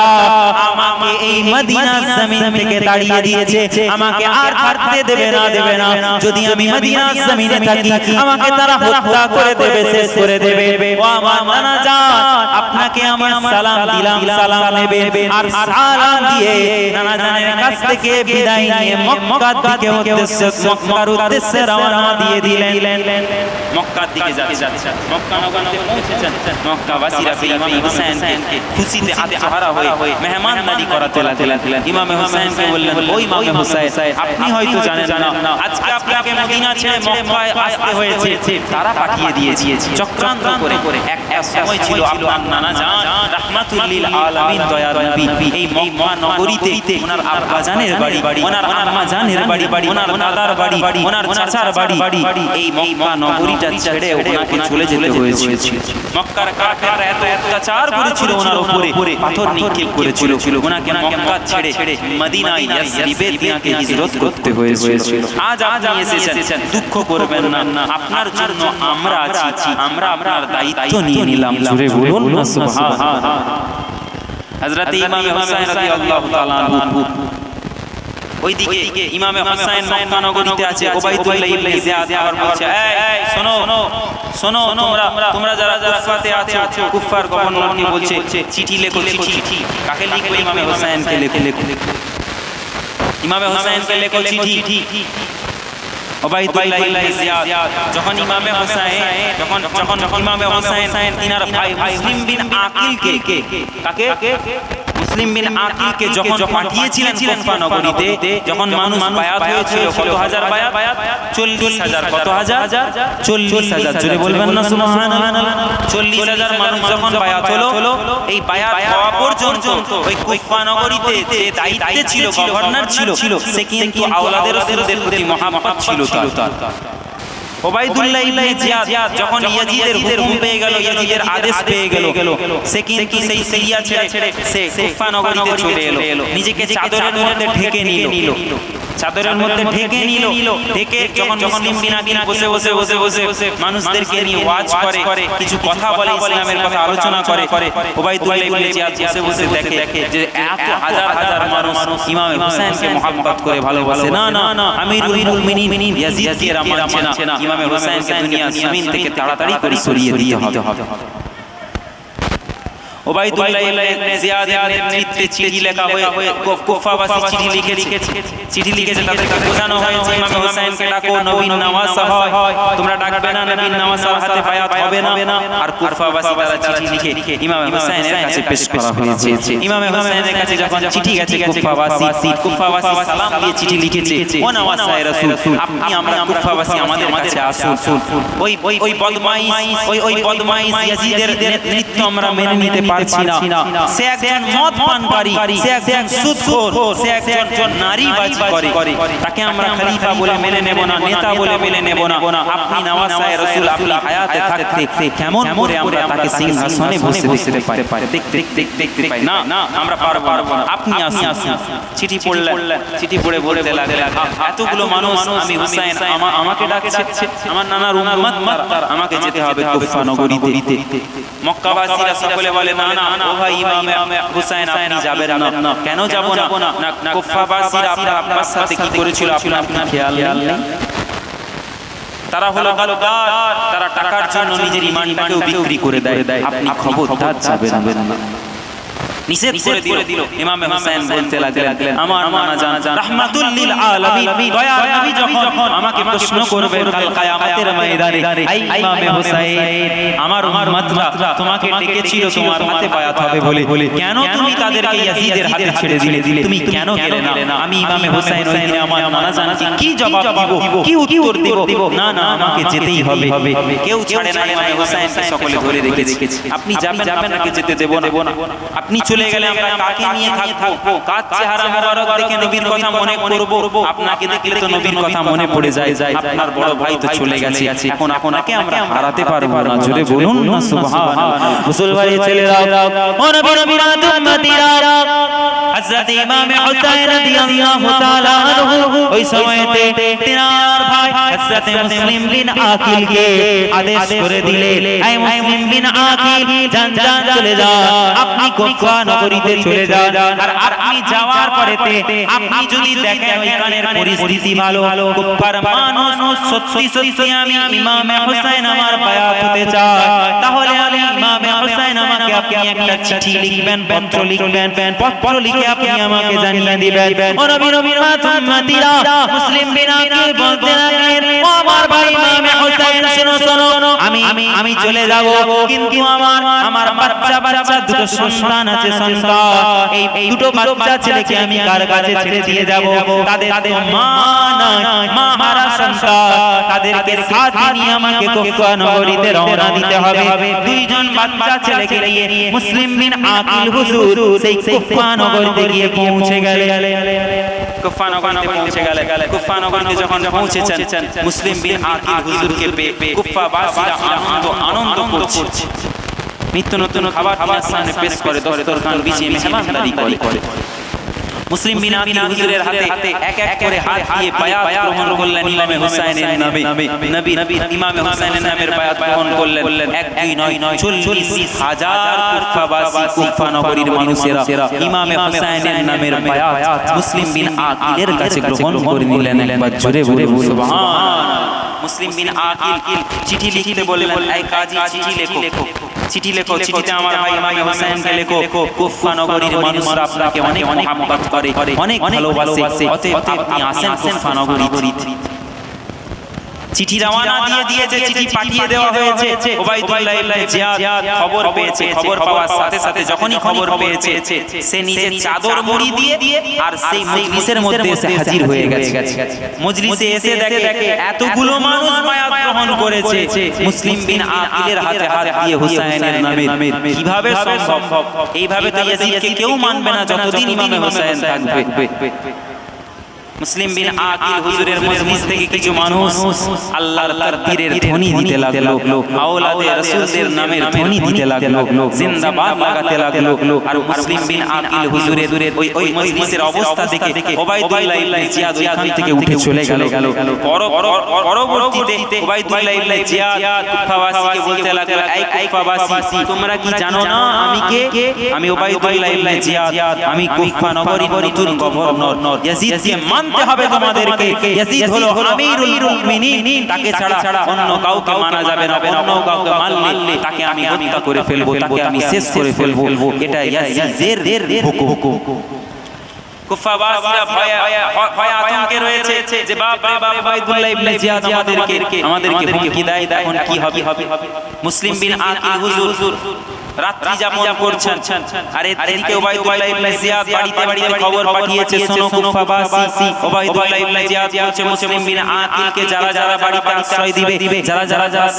আমাকে এই মদিনার জমিন থেকে তাড়িয়ে দিয়েছে। আমাকে আর থাকতে দেবে না। যদি আমি মদিনার জমিনে থাকি আমাকে তারা হত্যা করে দেবে, শেষ করে দেবে। ও আমার নানা জান আপনাকে আমার সালাম দিলাম, সালাম নেবে। আর সালাম দিয়ে নানা জানের কাছ থেকে বিদায় নিয়ে মক্কার দিকে মক্কার উদ্দেশ্যে রওনা দিয়ে দিলেন। মক্কার দিকে যাচ্ছে। মক্কা নগরীতে পৌঁছেছেন। মক্কাবাসীরা ইমাম হোসেনকে খুশিতে আত্মহারা হয়ে মেহমানদারি করাতে লাগলেন। ইমাম হোসেনকে বললেন ও ইমাম হোসেন, আপনি হয়তো জানেন না আজকে আপনাকে মদিনা ছেড়ে মক্কায় আসতে হয়েছে। তারা পাঠিয়ে দিয়েছে চক্রান্ত করে। একটা সময় ছিল আপনার নানা জান রাহমাতুল লিল আলামিন দয়ার নবী এই মক্কা নগরীতে ওনার আব্বা জানের বাড়ি, ওনার আম্মা জানের বাড়ি, ওনার দাদার বাড়ি বাড়ি, ওনার চাচার বাড়ি, এই মক্কা নগরীটা ছেড়ে ওনাকে চলে যেতে হয়েছিল। মক্কার কাফেররা এত অত্যাচার করেছিল ওনার উপরে, পাথর নিক্ষেপ করেছিল, ওনাকে মক্কা ছেড়ে মদিনায় ইয়াসরিবে ওনাকে হিজরত করতে হয়েছিল। আজ আপনি এসেছেন, দুঃখ করবেন না, আপনার জন্য আমরা আছি, আমরা আপনার দায়িত্ব নিয়ে নিলাম। জোরে বলুন না সুবহানাল্লাহ। হযরত ইমাম হুসাইন রাদিয়াল্লাহু তাআলা আনহু, ওইদিকে ইমাম হুসাইন মক্কা নগরীতে আছে, উবাইদুল্লাহ ইবনে জিয়াদ আবার বলছে, এই শোনো শোনো, তোমরা যারা কুফাতে আছো, কুফার গভর্নরকে বলছে চিঠি লেখো, চিঠি কাকে লিখবে? ইমাম হুসাইনকে লেখো, ইমাম হুসাইনকে লেখো চিঠি। উবাইদুল্লাহ ইবনে জিয়াদ যখন ইমাম হুসাইন তিনার ভাই মুসলিম বিন আকিলকে, কাকে? মুসলিম বিন আকিলকে যখন পাঠিয়েছিলেন কুফা নগরীতে, যখন মানুষ বায়াত হয়েছিল, কত হাজার বায়াত? 40,000। কত হাজার? 40,000। জোরে বলবেন না সুবহানাল্লাহ। 40,000 মানুষ যখন বায়াত হলো, এই বায়াত হওয়া পর্যন্ত ওই কুফা নগরীতে যে দায়িত্বে ছিল, গভর্নর ছিল, সে কিন্তু আওলাদে রাসূলদের প্রতি মহব্বত ছিল তার। উবাইদুল্লাহ ইবনে জিয়াদ যখন ইয়াজিদের হুকুম পেয়ে গেল, ইয়াজিদের আদেশ পেয়ে গেল, সে কিন্তু সেই সিরিয়া ছেড়ে সে কুফা নগরীতে চলে এলো, নিজেকে চাদরের মধ্যে ঢেকে নিল, চাদরের মধ্যে ঢেকে নিল, ঢেকে যখন মুসলিম বিন আকিল বসে মানুষদেরকে নিয়ে ওয়াজ করে, কিছু কথা বলে, ইসলামের কথা আলোচনা করে, উবাইদুল্লাহ ইবনে জিয়াদ বসে দেখে যে এত হাজার হাজার মানুষ ইমাম হুসাইনকে মহব্বত করে ভালোবাসে। না, আমিরুল মুমিনিন ইয়াজিদকে মানছে না, ইমাম হুসাইনকে দুনিয়া জমিন থেকে তাড়াতাড়ি করে সরিয়ে দিতে হবে। উবাইদুল্লাহ ইবনে জিয়াদের নেতৃত্বে চিঠি লেখা হয়ে কুফাবাসী চিঠি লিখেছে, তাদেরকে বোঝানো হয়েছে ইমাম হুসাইনকে ডাকো, নবীর নামাজ হয়, তোমরা ডাকবে না, নবীর নামাজ হাতে বায়াত হবে না। আর কুফাবাসী তারা চিঠি লিখে ইমাম হুসাইনের কাছে পেশ করা হয়েছে। ইমাম হুসাইনের কাছে যখন চিঠি গেছে কুফাবাসী সালাম দিয়ে চিঠি লিখেছে, ও নওয়াসায়ে রাসূল, আপনি আমরা কুফাবাসী আমাদের কাছে আসুন। ওই বদমাইশ ইয়াজিদের নেতৃত্ব আমরা মেনে নিতে পারছি না। সে একজন মদ পানকারী, সে একজন সুদখোর, সে একজন নারীবাজি করে, তাকে আমরা খলিফা বলে মেনে নেব না, নেতা বলে মেনে নেব না। আপনি নওয়াসায়ে রাসূল, আপনি হায়াতে থাকতে কেমন করে আমরা তাকে সিংহাসনে বসে দেখতে দেখতে পাই? না, আমরা পারবো না, আপনি আসুন। চিঠি পড়ে বলতে লাগলেন, এতগুলো মানুষ, আমি হুসাইন, আমাকে ডাকছে, আমার নানার উম্মত, আমাকে যেতে হবে কুফা নগরীতে। মক্কাবাসীরা সকলে বলে, না, ও ভাই ইমাম হুসাইন, আপনি যাবেন না। কেন যাব না? কুফাবাসীরা আপনার সাথে কি করেছিল আপনার খেয়াল নেই? তারা হলো গালগার, তারা টাকার জন্য নিজের ঈমানটাকেও বিক্রি করে দেয়। আপনি খবরদার যাবেন না। নিষেধ করে দিল। ইমাম হুসাইন বলতে লাগলেন, আমার মানা জান রাহমাতুল লিল আলামিন, দয়ার নবী যখন আমাকে প্রশ্ন করবে কাল কিয়ামতের ময়দানে, আই ইমাম হুসাইন, আমার উম্মতরা তোমাকে ডেকেছিল তোমার হাতে বায়াত হবে বলে, কেন তুমি তাদেরকে ইয়াজিদের হাতে ছেড়ে দিলে? তুমি কেন গেলে না? আমি ইমাম হুসাইন ওই দিনে আমার মানা জান কি জবাব দিব, কি উত্তর দিব? না, আমাকে যেতেই হবে। কেউ ছাড়ে না ইমাম হুসাইনকে, সকলে ধরে রেখেছে। আপনি যাবেন নাকি যেতে দেব না? আপনি চলে গেলে আমরা কাকে নিয়ে থাকবো? কার চেহারা মোবারক দেখে নবীর কথা মনে করব? আপনাকে দেখলে তো নবীর কথা মনে পড়ে যায়, আপনার বড় ভাই তো চলে গেছে, এখন আপনাকে আমরা হারাতে পারবো না। জোরে বলুন না সুবহানাল্লাহ। মুসলমানের ছেলেরা, ও নবীর উম্মতিরা, হযরত ইমাম হুসাইন রাদিয়াল্লাহু তাআলা আনহু ওই সময়তে তিনার ভাই হযরত মুসলিম বিন আকিলকে আদেশ করে দিলেন, এই মুসলিম বিন আকিল, যান চলে যান, আপনি কুফা নগরীতে চলে যান। আর আপনি যাওয়ার পরেতে আপনি যদি দেখেন ওইখানের পরিস্থিতি ভালো, কুফার মানুষ সত্যি আমি ইমাম হুসাইন আমার বায়াত হতে চাই, তাহলে আমি ইমাম হুসাইন, আমাকে আপনি একটা চিঠি লিখবেন, পত্র লিখবেন, পত্র লিখে আপনি আমাকে জানিয়ে দিবেন। ও নবীর উম্মতিরা, মুসলিম বিন আকিল বলতে লাগলেন, ও আমার ভাই ইমাম হুসাইন, শোনো, আমি চলে যাব, কিন্তু আমার বাচ্চা দুটো সন্তান আছে, সন্তান এই দুটো বাচ্চা ছেলেকে আমি কার কাছে ছেড়ে দিয়ে যাব? তাদের মা নাই, মা হারা সন্তান, তাদেরকে সাথে নিয়ে আমাকে কুফা নগরীতে রওনা দিতে হবে। দুইজন বাচ্চা ছেলেকে নিয়ে মুসলিম বিন আকিল হুজুর সেই কুফা নগরীতে গিয়ে পৌঁছে গেলেন। কুফা নগরীতে পৌঁছে গেলেন। কুফা নগরীতে যখন পৌঁছেছেন, মুসলিম বিন আকিল হুজুরকে পেয়ে কুফাবাসীরা আনন্দ করছে। নিত্য নতুন খাবার তার সামনে পেশ করে, দস্তরখান বিছিয়ে মেহমানদারি করে। মুসলিম বিন আকিল হুজুরের হাতে এক এক করে হাত দিয়ে বায়াত গ্রহণ করলেন ইমামে হুসাইনের নবী ইমামে হুসাইনের নামের বায়াত গ্রহণ করলেন। এক দুই নয় 40,000 কুফাবাসী, কুফা নগরীর মানুষেরা ইমামে হুসাইনের নামের বায়াত মুসলিম বিন আকিলের কাছে গ্রহণ করে নিলেন। একবার জোরে বলে সুবহানাল্লাহ। মুসলিম বিন আকিল চিঠি লিখতে বললেন, এই কাজী চিঠি লেখো, চিঠিতে আমার ভাই ইমামে হুসাইনকে লেখো, কুফা নগরীর মানুষরা আপনাকে অনেক মহব্বত করে, অনেক ভালোবাসে, অতএব আপনি আসেন কুফা নগরীতে। চিঠি রওনা দিয়ে দিয়েছে, চিঠি পাঠিয়ে দেওয়া হয়েছে। উবাইদুল্লাহ ইবনে জিয়াদ খবর পেয়েছে, খবর পাওয়ার সাথে সাথে যখনই খবর পেয়েছে সে নিজে চাদর মুড়ি দিয়ে আর সেই মজলিসের মধ্যে এসে হাজির হয়ে গেছে। মজলিসে এসে দেখে এতগুলো মানুষ বায়াত গ্রহণ করেছে। মুসলিম বিন আকিলের হাতে হাত দিয়ে হুসাইনের নামে কিভাবে সম্ভব? এইভাবে তো ইয়াজিদকে কেউ মানবে না যতদিন ইমামে হুসাইন থাকবে। মুসলিম বিন আকিল হুজুরের মজলিস থেকে কিছু মানুষ আল্লাহর তাকবীরের ধ্বনি দিতে লাগলো, আওলাদে রাসূলদের নামের ধ্বনি দিতে লাগলো, জিন্দাবাদ লাগাতে লাগলো। আর মুসলিম বিন আকিল হুজুরের ওই মজলিসের অবস্থা দেখে উবাইদুল্লাহ ইবনে জিয়াদ ওইখান থেকে উঠে চলে গেল। পরবর্তীতে উবাইদুল্লাহ ইবনে জিয়াদ কুফাবাসীকে বলতে লাগলো, এই কুফাবাসী, তোমরা কি জানো না আমি কে? আমি উবাইদুল্লাহ ইবনে জিয়াদ, আমি কুফা নগরীর নতুন গভর্নর। ইয়াজিদকে মানতে হবে তোমাদেরকে। ইয়াজিদ হলো আমিরুল মুমিনিন, তাকে ছাড়া অন্য কাউকে মানা যাবে না। অন্য কাউকে মানলে তাকে আমি হত্যা করে ফেলবো, তাকে আমি শেষ করে ফেলবো। এটা ইয়াজিদের হুকুম। কুফাবাসীরা ভয় আতঙ্কে রয়েছে যে বাপ রে বাপ, উবাইদুল্লাহ ইবনে জিয়াদ আমাদেরকে হুমকি দেয়, এখন কি হবে? মুসলিম বিন আকিল হুজুর রাত্রি যাপন করছেন। আর এদিকে উবাইদুল্লাহ ইবনে জিয়াদ বাড়িতে খবর পাঠিয়েছে, শোনো কুফাবাসী, উবাইদুল্লাহ ইবনে জিয়াদ বলছে মুসলিম বিন আকিলকে যারা বাড়িতে আশ্রয় দিবে, যারা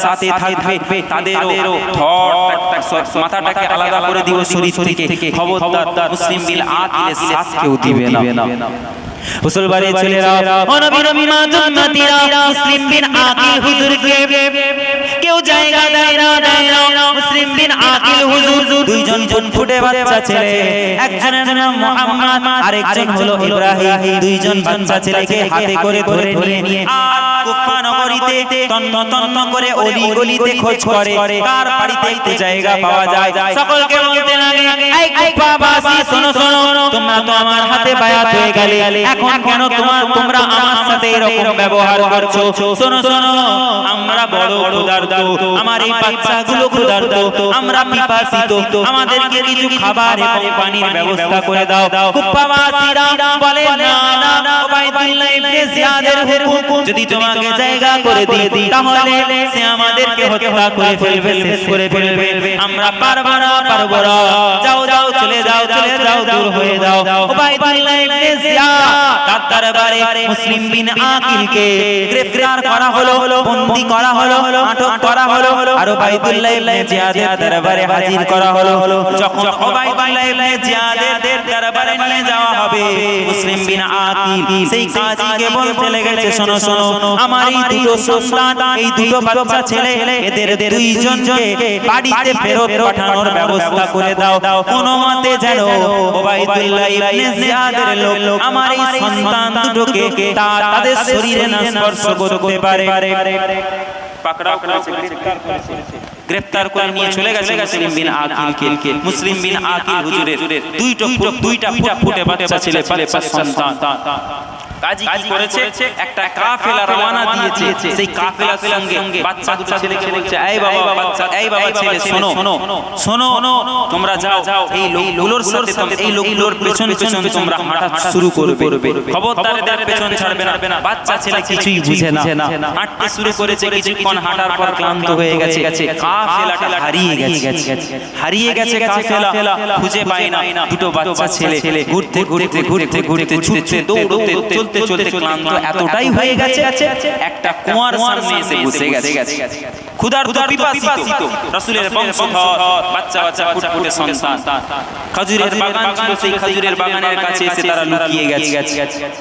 সাথে থাকবে তাদেরও মাথাটাকে আলাদা করে দিও শরীর থেকে। খবরদার মুসলিম বিন আকিলের সাথ কেউ দিবে না। মুসলমানের ছেলেরা, ও নবীর মা জান্নাতীরা, মুসলিম বিন আকিল হুজুরকে কেউ জায়গা দেয় না। মুসলিম বিন আকিল হুজুর দুইজন ফুটে বাচ্চা ছেলে, একজনের নাম মুহাম্মদ, আরেকজন হলো ইব্রাহিম। দুইজন বাচ্চা ছেলেকে হাতে করে ধরে নিয়ে কুফা নগরীতে তন্ন করে অলি গলিতে খোঁজ করে কার বাড়িতে একটু জায়গা পাওয়া যায়। সকলকে বলতে লাগে, এই কুফাবাসী, শোনো, তোমরা তো আমার হাতে বায়াত হয়ে গেলে, এখন কেন তোমরা আমার সাথে এরকম ব্যবহার করছো? শোনো, আমরা বড় ক্ষুধার্ত, আমার এই বাচ্চাগুলো ক্ষুধার্ত, আমরা পিপাসিত, আমাদেরকে কিছু খাবার এবং পানির ব্যবস্থা করে দাও। কুফাবাসীরা বলে, না, উবাইদুল্লাহ ইবনে জিয়াদের হুকুম, যদি তোমাকে জায়গা করে দিই তাহলে সে আমাদেরকে হত্যা করে ফেলবে, শেষ করে ফেলবে। আমরা পারবো না। যাও, চলে যাও, দূর হয়ে যাও। উবাইদুল্লাহ ইবনে জিয়াদ তার দরবারে মুসলিম বিন আকিলকে গ্রেফতার করা হলো, বন্দী করা হলো, আটক করা হলো, আর উবাইদুল্লাহ ইবনে জিয়াদের দরবারে হাজির করা হলো। যখন উবাইদুল্লাহ ইবনে জিয়াদের দরবারে নিয়ে যাওয়া হবে, মুসলিম বিন আকিল সেই কাজীকে বলতে লেগেছে, শোনো, আমার এই দুটো সন্তান, এই দুটো বাচ্চা ছেলে, এদের দুইজনকে বাড়িতে ফেরত পাঠানোর ব্যবস্থা করে দাও। কোনো মতে যেন উবাইদুল্লাহ ইবনে জিয়াদের লোক আমার এই সন্তান দুটোকে তাদের শরীরে না স্পর্শ করতে পারে। পাকড়াও করেছে, গ্রেফতার করে নিয়ে চলে গেছে মুসলিম বিন আকিলকে। মুসলিম বিন আকিল হুজুরের দুইটা ফুটে বাচ্চা ছেলে সন্তান। কাজী কি করেছে, একটা কাফেলা রওনা দিয়েছে। সেই কাফেলার সঙ্গে বাচ্চা দুটো ছেলেকে বলছে, এই বাবা বাচ্চা, এই বাবা ছেলে, শোনো শোনো, তোমরা যাও এই লোকগুলোর সাথে, এই লোকগুলোর পেছন পেছন তোমরা হাঁটা শুরু করবে, খবরদার এদের পেছন ছাড়বে না। বাচ্চা ছেলে কিছুই বুঝে না, হাঁটতে শুরু করেছে। কিছুক্ষণ হাঁটার পর ক্লান্ত হয়ে গেছে, কাফেলাটা হারিয়ে গেছে কাফেলা খুঁজে পায় না। দুটো বাচ্চা ছেলে ঘুরতে ঘুরতে ঘুরতে ঘুরতে ছুটতে দৌড়তে চলতে চলতে ক্লান্ত এতটাই হয়ে গেছে, একটা কুয়ার সামনে এসে বসে গেছে। ক্ষুধার্ত পিপাসিত রাসূলের বংশধর বাচ্চা বাচ্চা ফুটফুটে সন্তান, খেজুরের বাগান ছিল, সেই খেজুরের বাগানের কাছে এসে তারা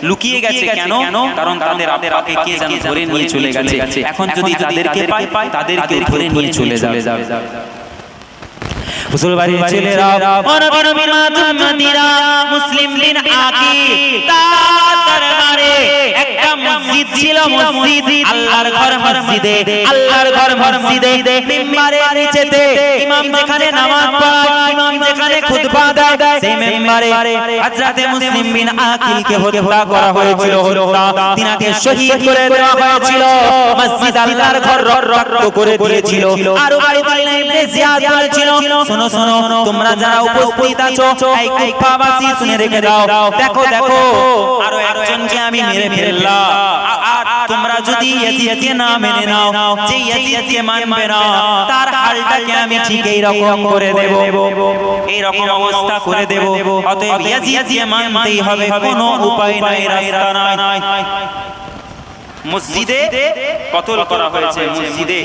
লুকিয়ে গেছে। কেন? কারণ তাদের আব্বাকে কে যেন ধরে নিয়ে চলে গেছে। এখন যদি তাদেরকে পায়, তাদেরকে ধরে নিয়ে চলে যাবে। মুসলমানের ছেলেরা, নবীর উম্মতিরা, মুসলিম বিন আকিব তার দরবারে একটা মসজিদ ছিল, মসজিদ আল্লাহর ঘর, মসজিদে আল্লাহর ঘর, মসজিদে মিম্বারের নিচেতে ইমাম যেখানে নামাজ পড়ায়, ইমাম যেখানে খুতবা দেয়, সেই মিম্বারে হযরতে মুসলিম বিন আকিলকে হত্যা করা হয়েছিল, তিনাকে শহীদ করে দেওয়া হয়েছিল। মসজিদ আল্লাহর ঘর রক্ত করে দিয়েছিল। আর উবাইদুল্লাহ ইবনে জিয়াদ বলেছিল, শোনো শোনো, তোমরা যারা উপস্থিত আছো, এই কুফাবাসী শুনে রেখে দাও, দেখো দেখো আরো একজনকে আমি মেরে ফেললাম। আর তোমরা যদি ইয়াজিদকে না মেনে নাও, যে ইয়াজিদকে মানবে না, তার হালটাকে আমি ঠিক এই রকম করে দেব, এই রকম অবস্থা করে দেব। অতএব ইয়াজিদকে মানতেই হবে, কোনো উপায় নাই, রাস্তা নাই। মসজিদে কতল করা হয়েছে, মসজিদে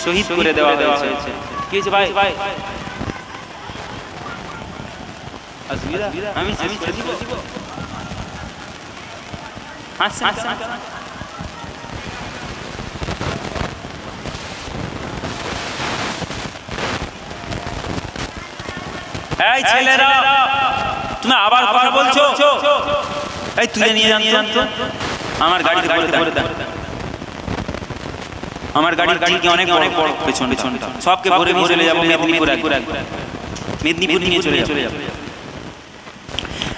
শহীদ করে দেওয়া হয়েছে। কি হয়েছে ভাই? আমি এই ছেলেরা, তুমি আবার কথা বলছো? এই তুলে নিয়ে জানতো আমার গাড়িতে করে দাও। আমার গাড়ির কি অনেক বড় পেছনে সবকে ভরে নিয়ে চলে যাবো মেদিনীপুর নিয়ে চলে যাবো।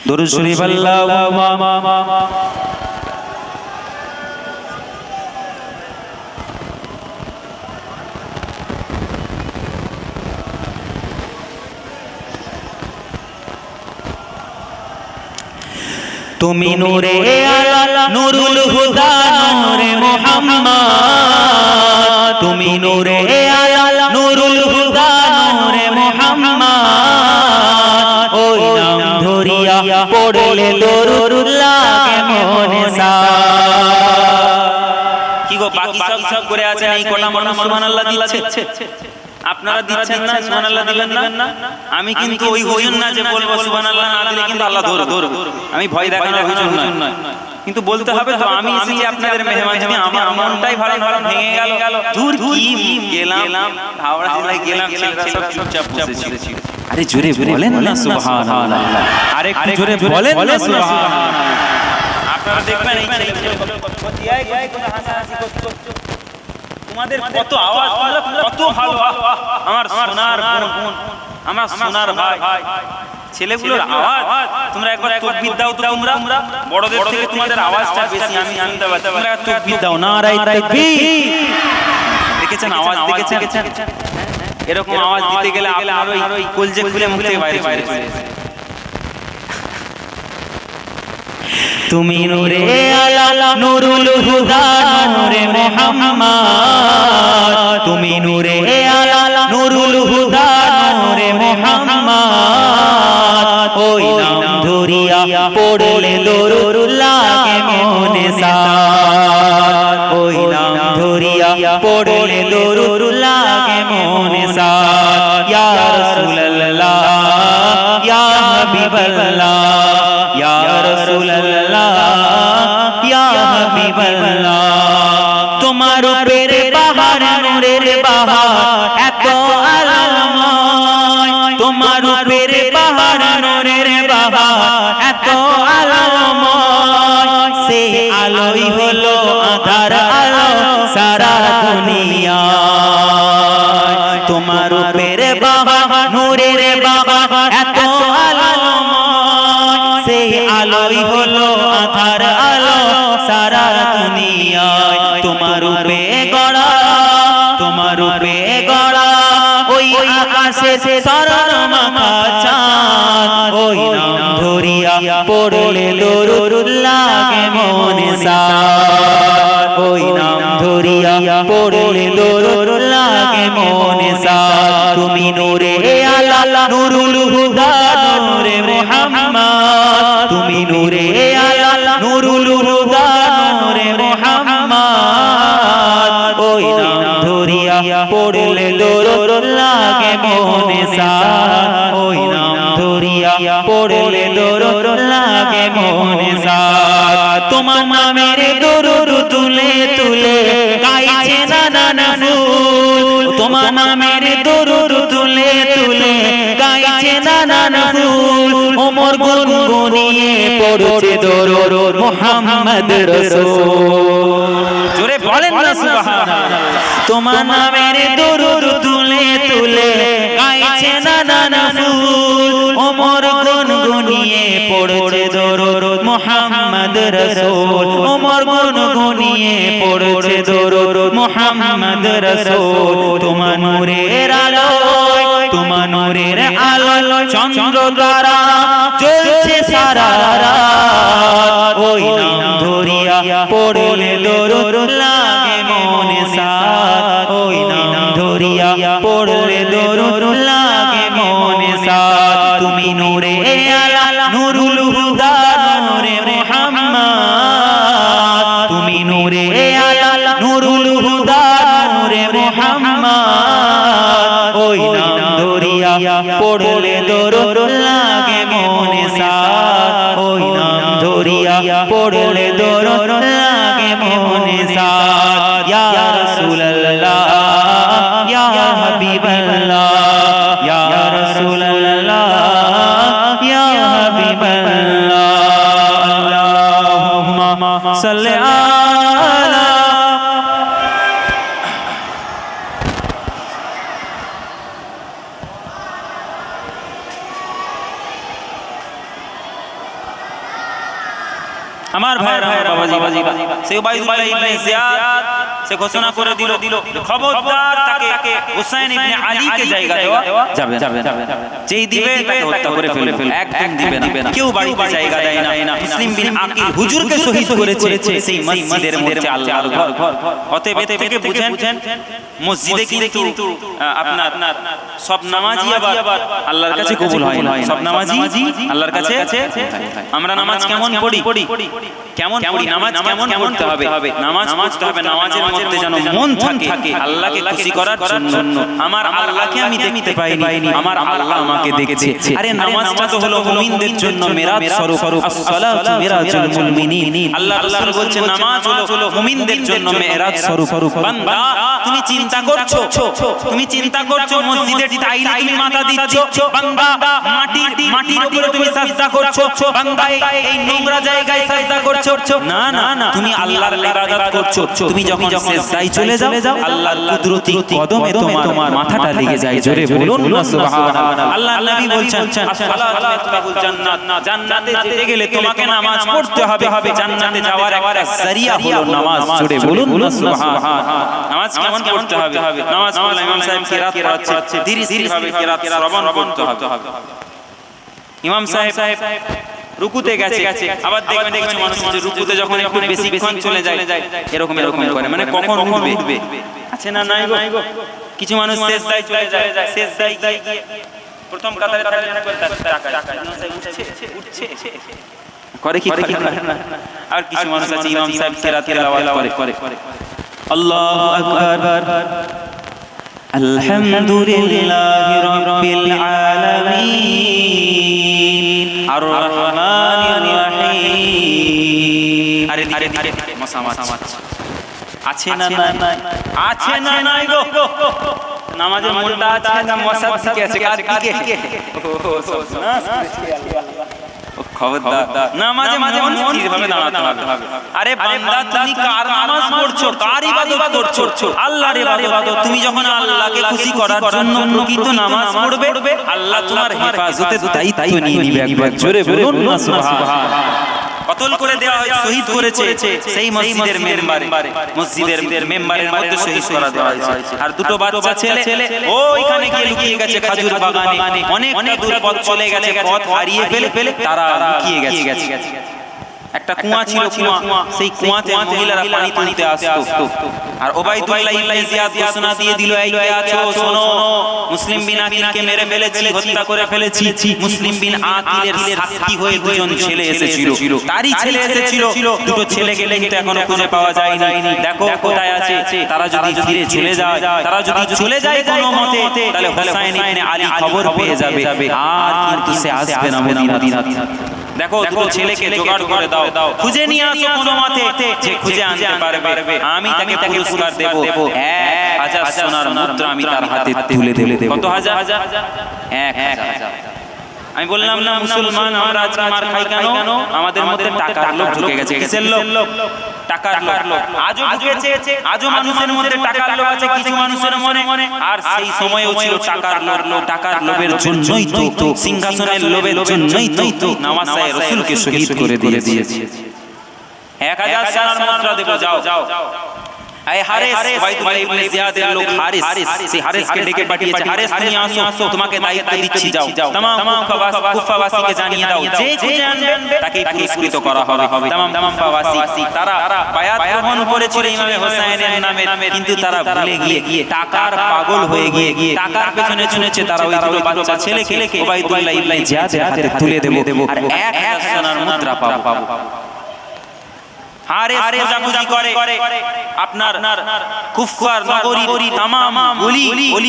দরুদ শরীফ আল্লাহুম্মা তুমি নূরে আলা নূরুল হুদা নূরে মুহাম্মদ, তুমি নূরে আলা নূরুল হুদা নূরে মুহাম্মদ, ওই নাম ধরিয়া পড়লে দরুদ লাগে মনে সা। কি গো, বাকি সব করে আছেন, এই কটা মানুষ সুবহানাল্লাহ দিচ্ছে, আপনারা দিচ্ছেন না? সুবহানাল্লাহ দিবেন না? আমি কিন্তু ওই হুজুর না যে বলবো সুবহানাল্লাহ না দিলে কিন্তু আল্লাহ ধরবে। আমি ভয় দেখানোর হুজুর নয়, কিন্তু বলতে হবে তো। আমি এসেছি আপনাদের মেহমানদারি, আমার মনটাই ভালো ভেঙে গেল। দূর কি গেলাম, হাওড়া জেলায় গেলাম, ছেলেরা সব চুপচাপ বসেছিল। আরে জোরে বলেন না সুবহানাল্লাহ, আরে একটু জোরে বলেন না সুবহানাল্লাহ। আপনারা দেখবেন এই ছেলেগুলো কত হাসাহাসি করছে, তোমাদের কত আওয়াজ, কত ভালো আমার সোনার বোন, আমার সোনার ভাই, ছেলেগুলোর আওয়াজ। তোমরা একবার তাকবীর দাও তো, তোমরা বড়দের থেকে তোমাদের আওয়াজটা বেশি, আমি শুনতে পাচ্ছি। তোমরা তাকবীর দাও, নারায়ে তাকবীর। দেখেছেন আওয়াজ, দেখেছেন? এরকম আওয়াজ দিতে গেলে আপনার ওই কলজে খুলে মুখ থেকে বাইরে চলে যায়। তুমি নূরে আলা নূরুল হুদা নূরে মুহাম্মদ, তুমি নূরে আলা নূরুল হুদা নূরে মুহাম্মদ, ওই নাম ধরিয়া পড়লে দরুদ লাগে মনে সা, ওই নাম ধরিয়া পড়লে দরুদ লাগে মনে সা। ইয়া রাসূলুল্লাহ, ইয়া হাবিবাল্লাহ, ইয়া রাসূলুল্লাহ, ইয়া হাবিবাল্লাহ, তোমার উপরে বাহার নূরের বাহার এত আলোময়, তোমার উপরে বাহার নূরের বাহার এত আলোময়, সে আলোই হলো আধার আলো সারা দুনিয়া। তোমার উপরে বাহার নূরের বাহার এত আলোময়, সে আলোই হলো আধার আলো রূপে গড়া, তোমার রূপে গড়া ওই আকাশে সরল মাখা চাঁদ, ওই নাম ধরিয়া পড়লে দরুদ লাগে মনে সাদ, ওই নাম ধরিয়া পড়লে দরুদ লাগে মনে সাদ। তুমি নূরে আলা নুরুল হুদা নূরে মুহাম্মদ, তুমি নূরে আলা নুরুল হুদা নূরে মুহাম্মদ, ওই নাম ধরিয়া পড়লে দরুদ লাগে মনে সাদ, ওই নাম ধরিয়া পড়লে দরুদ লাগে মনে সাদ। তোমার নামের দরুদ তুলে তুলে গাইছে নানা ফুল, তোমার নামের দরুদ তুলে তুলে গাইছে নানা ফুল, ওমর গুনগুনিয়ে পড়ছে দরুদ মুহাম্মদ রাসূল। জোরে বলেন না সুবহানাল্লাহ। তোমার নামের দরুদ তুলে তুলে গাইছে নানা ফুল, ওমর গুনগুনিয়ে পড়ছে দরুদ মুহাম্মদ রাসূল, ওমর গুনগুনিয়ে পড়ছে দরুদ মুহাম্মদ রাসূল। তোমার নূরের আলোয়, তোমার নূরের আলোয় চন্দ্র তারা জ্বলছে সারা রাত, ওই নাম ধরিয়া পড়লে দরুদ লাগে মনে সাদ, ওই নাম ধরিয়া পড়লে দরুদ লাগে মনে সাদ। তুমি নূরে আলা নুরুল হুদা নূরে মুহাম্মদ, তুমি নূরে আলা নুরুল হুদা নূরে মুহাম্মদ, ওই নাম ধরিয়া পড়লে দরুদ লাগে মনে সাদ, ওই নাম ধরিয়া পড়লে দরুদ লাগে মনে সাদ। ইয়া রাসূলুল্লাহ ইয়া হাবিবাল্লাহ, ইয়া রাসূলুল্লাহ ইয়া হাবিবাল্লাহ, আল্লাহুম্মা সাল্লি আলা। আমার ভাইরা বাবাজি সে উবাইদুল্লাহ ইবনে জিয়াদ সে ঘোষণা করে দিল খবরদার তাকে হুসাইন ইবনে আলীকে জায়গা দেওয়া যাবে না, যেই দিবে তাকে হত্যা করে ফেলবে, একদম দিবে না। কেউ বাড়িতে জায়গা দেয় না। মুসলিম বিন আকিল হুজুরকে শহীদ করেছে সেই মসজিদের মধ্যে আল্লাহর ঘর। অতএব এ থেকে বুঝেন মসজিদে কিন্তু আপনার সব নামাজি আবার আল্লাহর কাছে কবুল হয় না, সব নামাজি আল্লাহর কাছে। আমরা নামাজ কেমন পড়ি, নামাজ কেমন পড়তে হবে, নামাজ পড়তে হবে নামাজের মধ্যে যেন মন থাকে আল্লাহকে খুশি করার জন্য। আমার আল্লাহকে আমি দেখতে পাইনি, আমার আল্লাহ আমাকে দেখছে। আরে নামাজটা তো হলো মুমিনদের জন্য মেরাজ স্বরূপ, as-সালাতু মিরাজুল মুমিনিন। আল্লাহ রাসূল বলছেন নামাজ হলো মুমিনদের জন্য মেরাজ স্বরূপ। বান্দা তুমি চিন্তা করছো মসজিদের টাইলে তুমি মাথা দিচ্ছ, বান্দা মাটির উপরে তুমি সাজদা করছো, বান্দা এই নোংরা জায়গায় সাজদা করছো। না, তুমি আল্লাহর ইবাদত করছো। তুমি যখন সিজদায় চলে যাও আল্লাহর কুদরতি কদমে তোমার মাথাটা লেগে যায়। জোরে বলুন না সুবহানাল্লাহ। আল্লাহর নবী বলছেন as-সালাতু মিফতাহুল জান্নাত, জান্নাতে যেতে গেলে তোমাকে নামাজ পড়তে হবে, জান্নাতে যাওয়ার একটা জরিয়া হলো নামাজ। জোরে বলুন না সুবহানাল্লাহ। নামাজ কেমন পড়তে হবে, নামাজ পড়লে ইমাম সাহেব কিরাত পড়াচ্ছে, ধীরে ধীরে ভাবে কিরাত শ্রবণ করতে হবে। ইমাম সাহেব রুকুতে গেছে, আবার দেখবেন কিছু মানুষ যে রুকুতে যখন একটু বেশিক্ষণ চলে যায় এরকম করে, মানে কখন উঠবে আছে না নাই গো। কিছু মানুষ সিজদায় চলে যায়, সিজদায় গিয়ে প্রথম কাতারে যেন করে তাকায়, উঠছে করে কি করে না। আর কিছু মানুষ আছে ইমাম সাহেব কিরাত তেলাওয়াত করে। আল্লাহু আকবার, আলহামদুলিল্লাহি রাব্বিল আলামিন, আর রহমানির রহিম। আরে মাসামাত আছে না নাই গো। নামাজের মনটা আছে না মশার দিকে আছে, কার দিকে? খবরদার নামাজে মন স্থিরভাবে দাঁড়াতে হবে। আরে বান্দা তুমি কার নামাজ পড়ছো, কার ইবাদত করছো? আল্লাহর ইবাদত। তুমি যখন আল্লাহকে খুশি করার জন্য প্রকৃত নামাজ পড়বে আল্লাহ তোমার হেফাজতের দায়িত্ব নিয়ে নিবে। একবার জোরে বলুন না সুবহানাল্লাহ। কতল করে দেওয়া হয়েছে, শহীদ করেছে সেই মসজিদের মেম্বারে, মসজিদের মেম্বারের মধ্যে শহীদ করা দেওয়া হয়েছে। আর দুটো বাচ্চা ছেলে ওইখানে গিয়ে লুকিয়ে গেছে খেজুর বাগানে, অনেকটা দূর পথ চলে গেছে, পথ হারিয়ে ফেলে তারা লুকিয়ে গেছে। একটা কুয়া ছিল, কুয়া, সেই কুয়াতে মহিলারা পানি তুলতে আসতো। আর ওবাইদুল্লাহ ইবনে জিয়াদ ঘোষণা দিয়ে দিল, এই কে আছো শোনো, মুসলিম বিন আকিলকে মেরে ফেলেছি, হত্যা করে ফেলেছি। মুসলিম বিন আকিলের সাথী হয়ে দুজন ছেলে এসেছিল, তারই ছেলে এসেছিল। দুটো ছেলেকে কিন্তু এখনো খুঁজে পাওয়া যায়নি, দেখো কোথায় আছে। তারা যদি ফিরে চলে যায়, তারা যদি চলে যায় কোনো মতে, তাহলে হুসাইন ইবনে আলী খবর পেয়ে যাবে, আর কিন্তু সে আসবে না মদিনা। দেখো দুটো ছেলেকে জোগাড় করে দাও, খুঁজে নিয়ে আসো কোনো মতে, যে খুঁজে আনতে পারবে আমি তাকে পুরস্কার দেব, 1000 সোনার মুদ্রা আমি তার হাতে তুলে দেব। কত হাজার? 1000। আমি বললাম না মুসলমান আমরা আজকে মার খাই কেন? আমাদের মধ্যে টাকার লোভ ঢুকে গেছে। কিসের লোভ? টাকার লোভ। আজও ঢুকেছে, আজও মানুষের মধ্যে টাকার লোভ আছে কিছু মানুষের মনে। আর সেই সময়ও ছিল টাকার লোভ। টাকার লোভের জন্যই তো, সিংহাসনের লোভের জন্যই তো নওয়াসায়ে রাসূলকে শহীদ করে দিয়েছে। 1000 সোনার মুদ্রা দেব, যাও। এই হারিস, ওবাইদুল্লাহ ইবনে জিয়াদের লোক হারিস, সেই হারিসকে ডেকে পাঠিয়েছে, হারিস তুমি আসো, তোমাকে দায়িত্ব দিচ্ছি, যাও तमाम কুফাবাসীকে জানিয়ে দাও, যে খুঁজে আনবে তাকে পুরস্কৃত করা হবে। तमाम কুফাবাসী তারা বায়াত গ্রহণ করেছিল ইমামে হোসেনের নামে, কিন্তু তারা ভুলে গিয়ে টাকার পাগল হয়ে গিয়ে টাকার পেছনে ছুটেছে। তারা ওই দুটো বাচ্চা ছেলেকে ওবাইদুল্লাহ ইবনে জিয়াদের হাতে তুলে দেব, আর 1000 সোনার মুদ্রা পাবো। হারিস খোঁজাখুঁজি করে, আপনার কুফার নগরী तमाम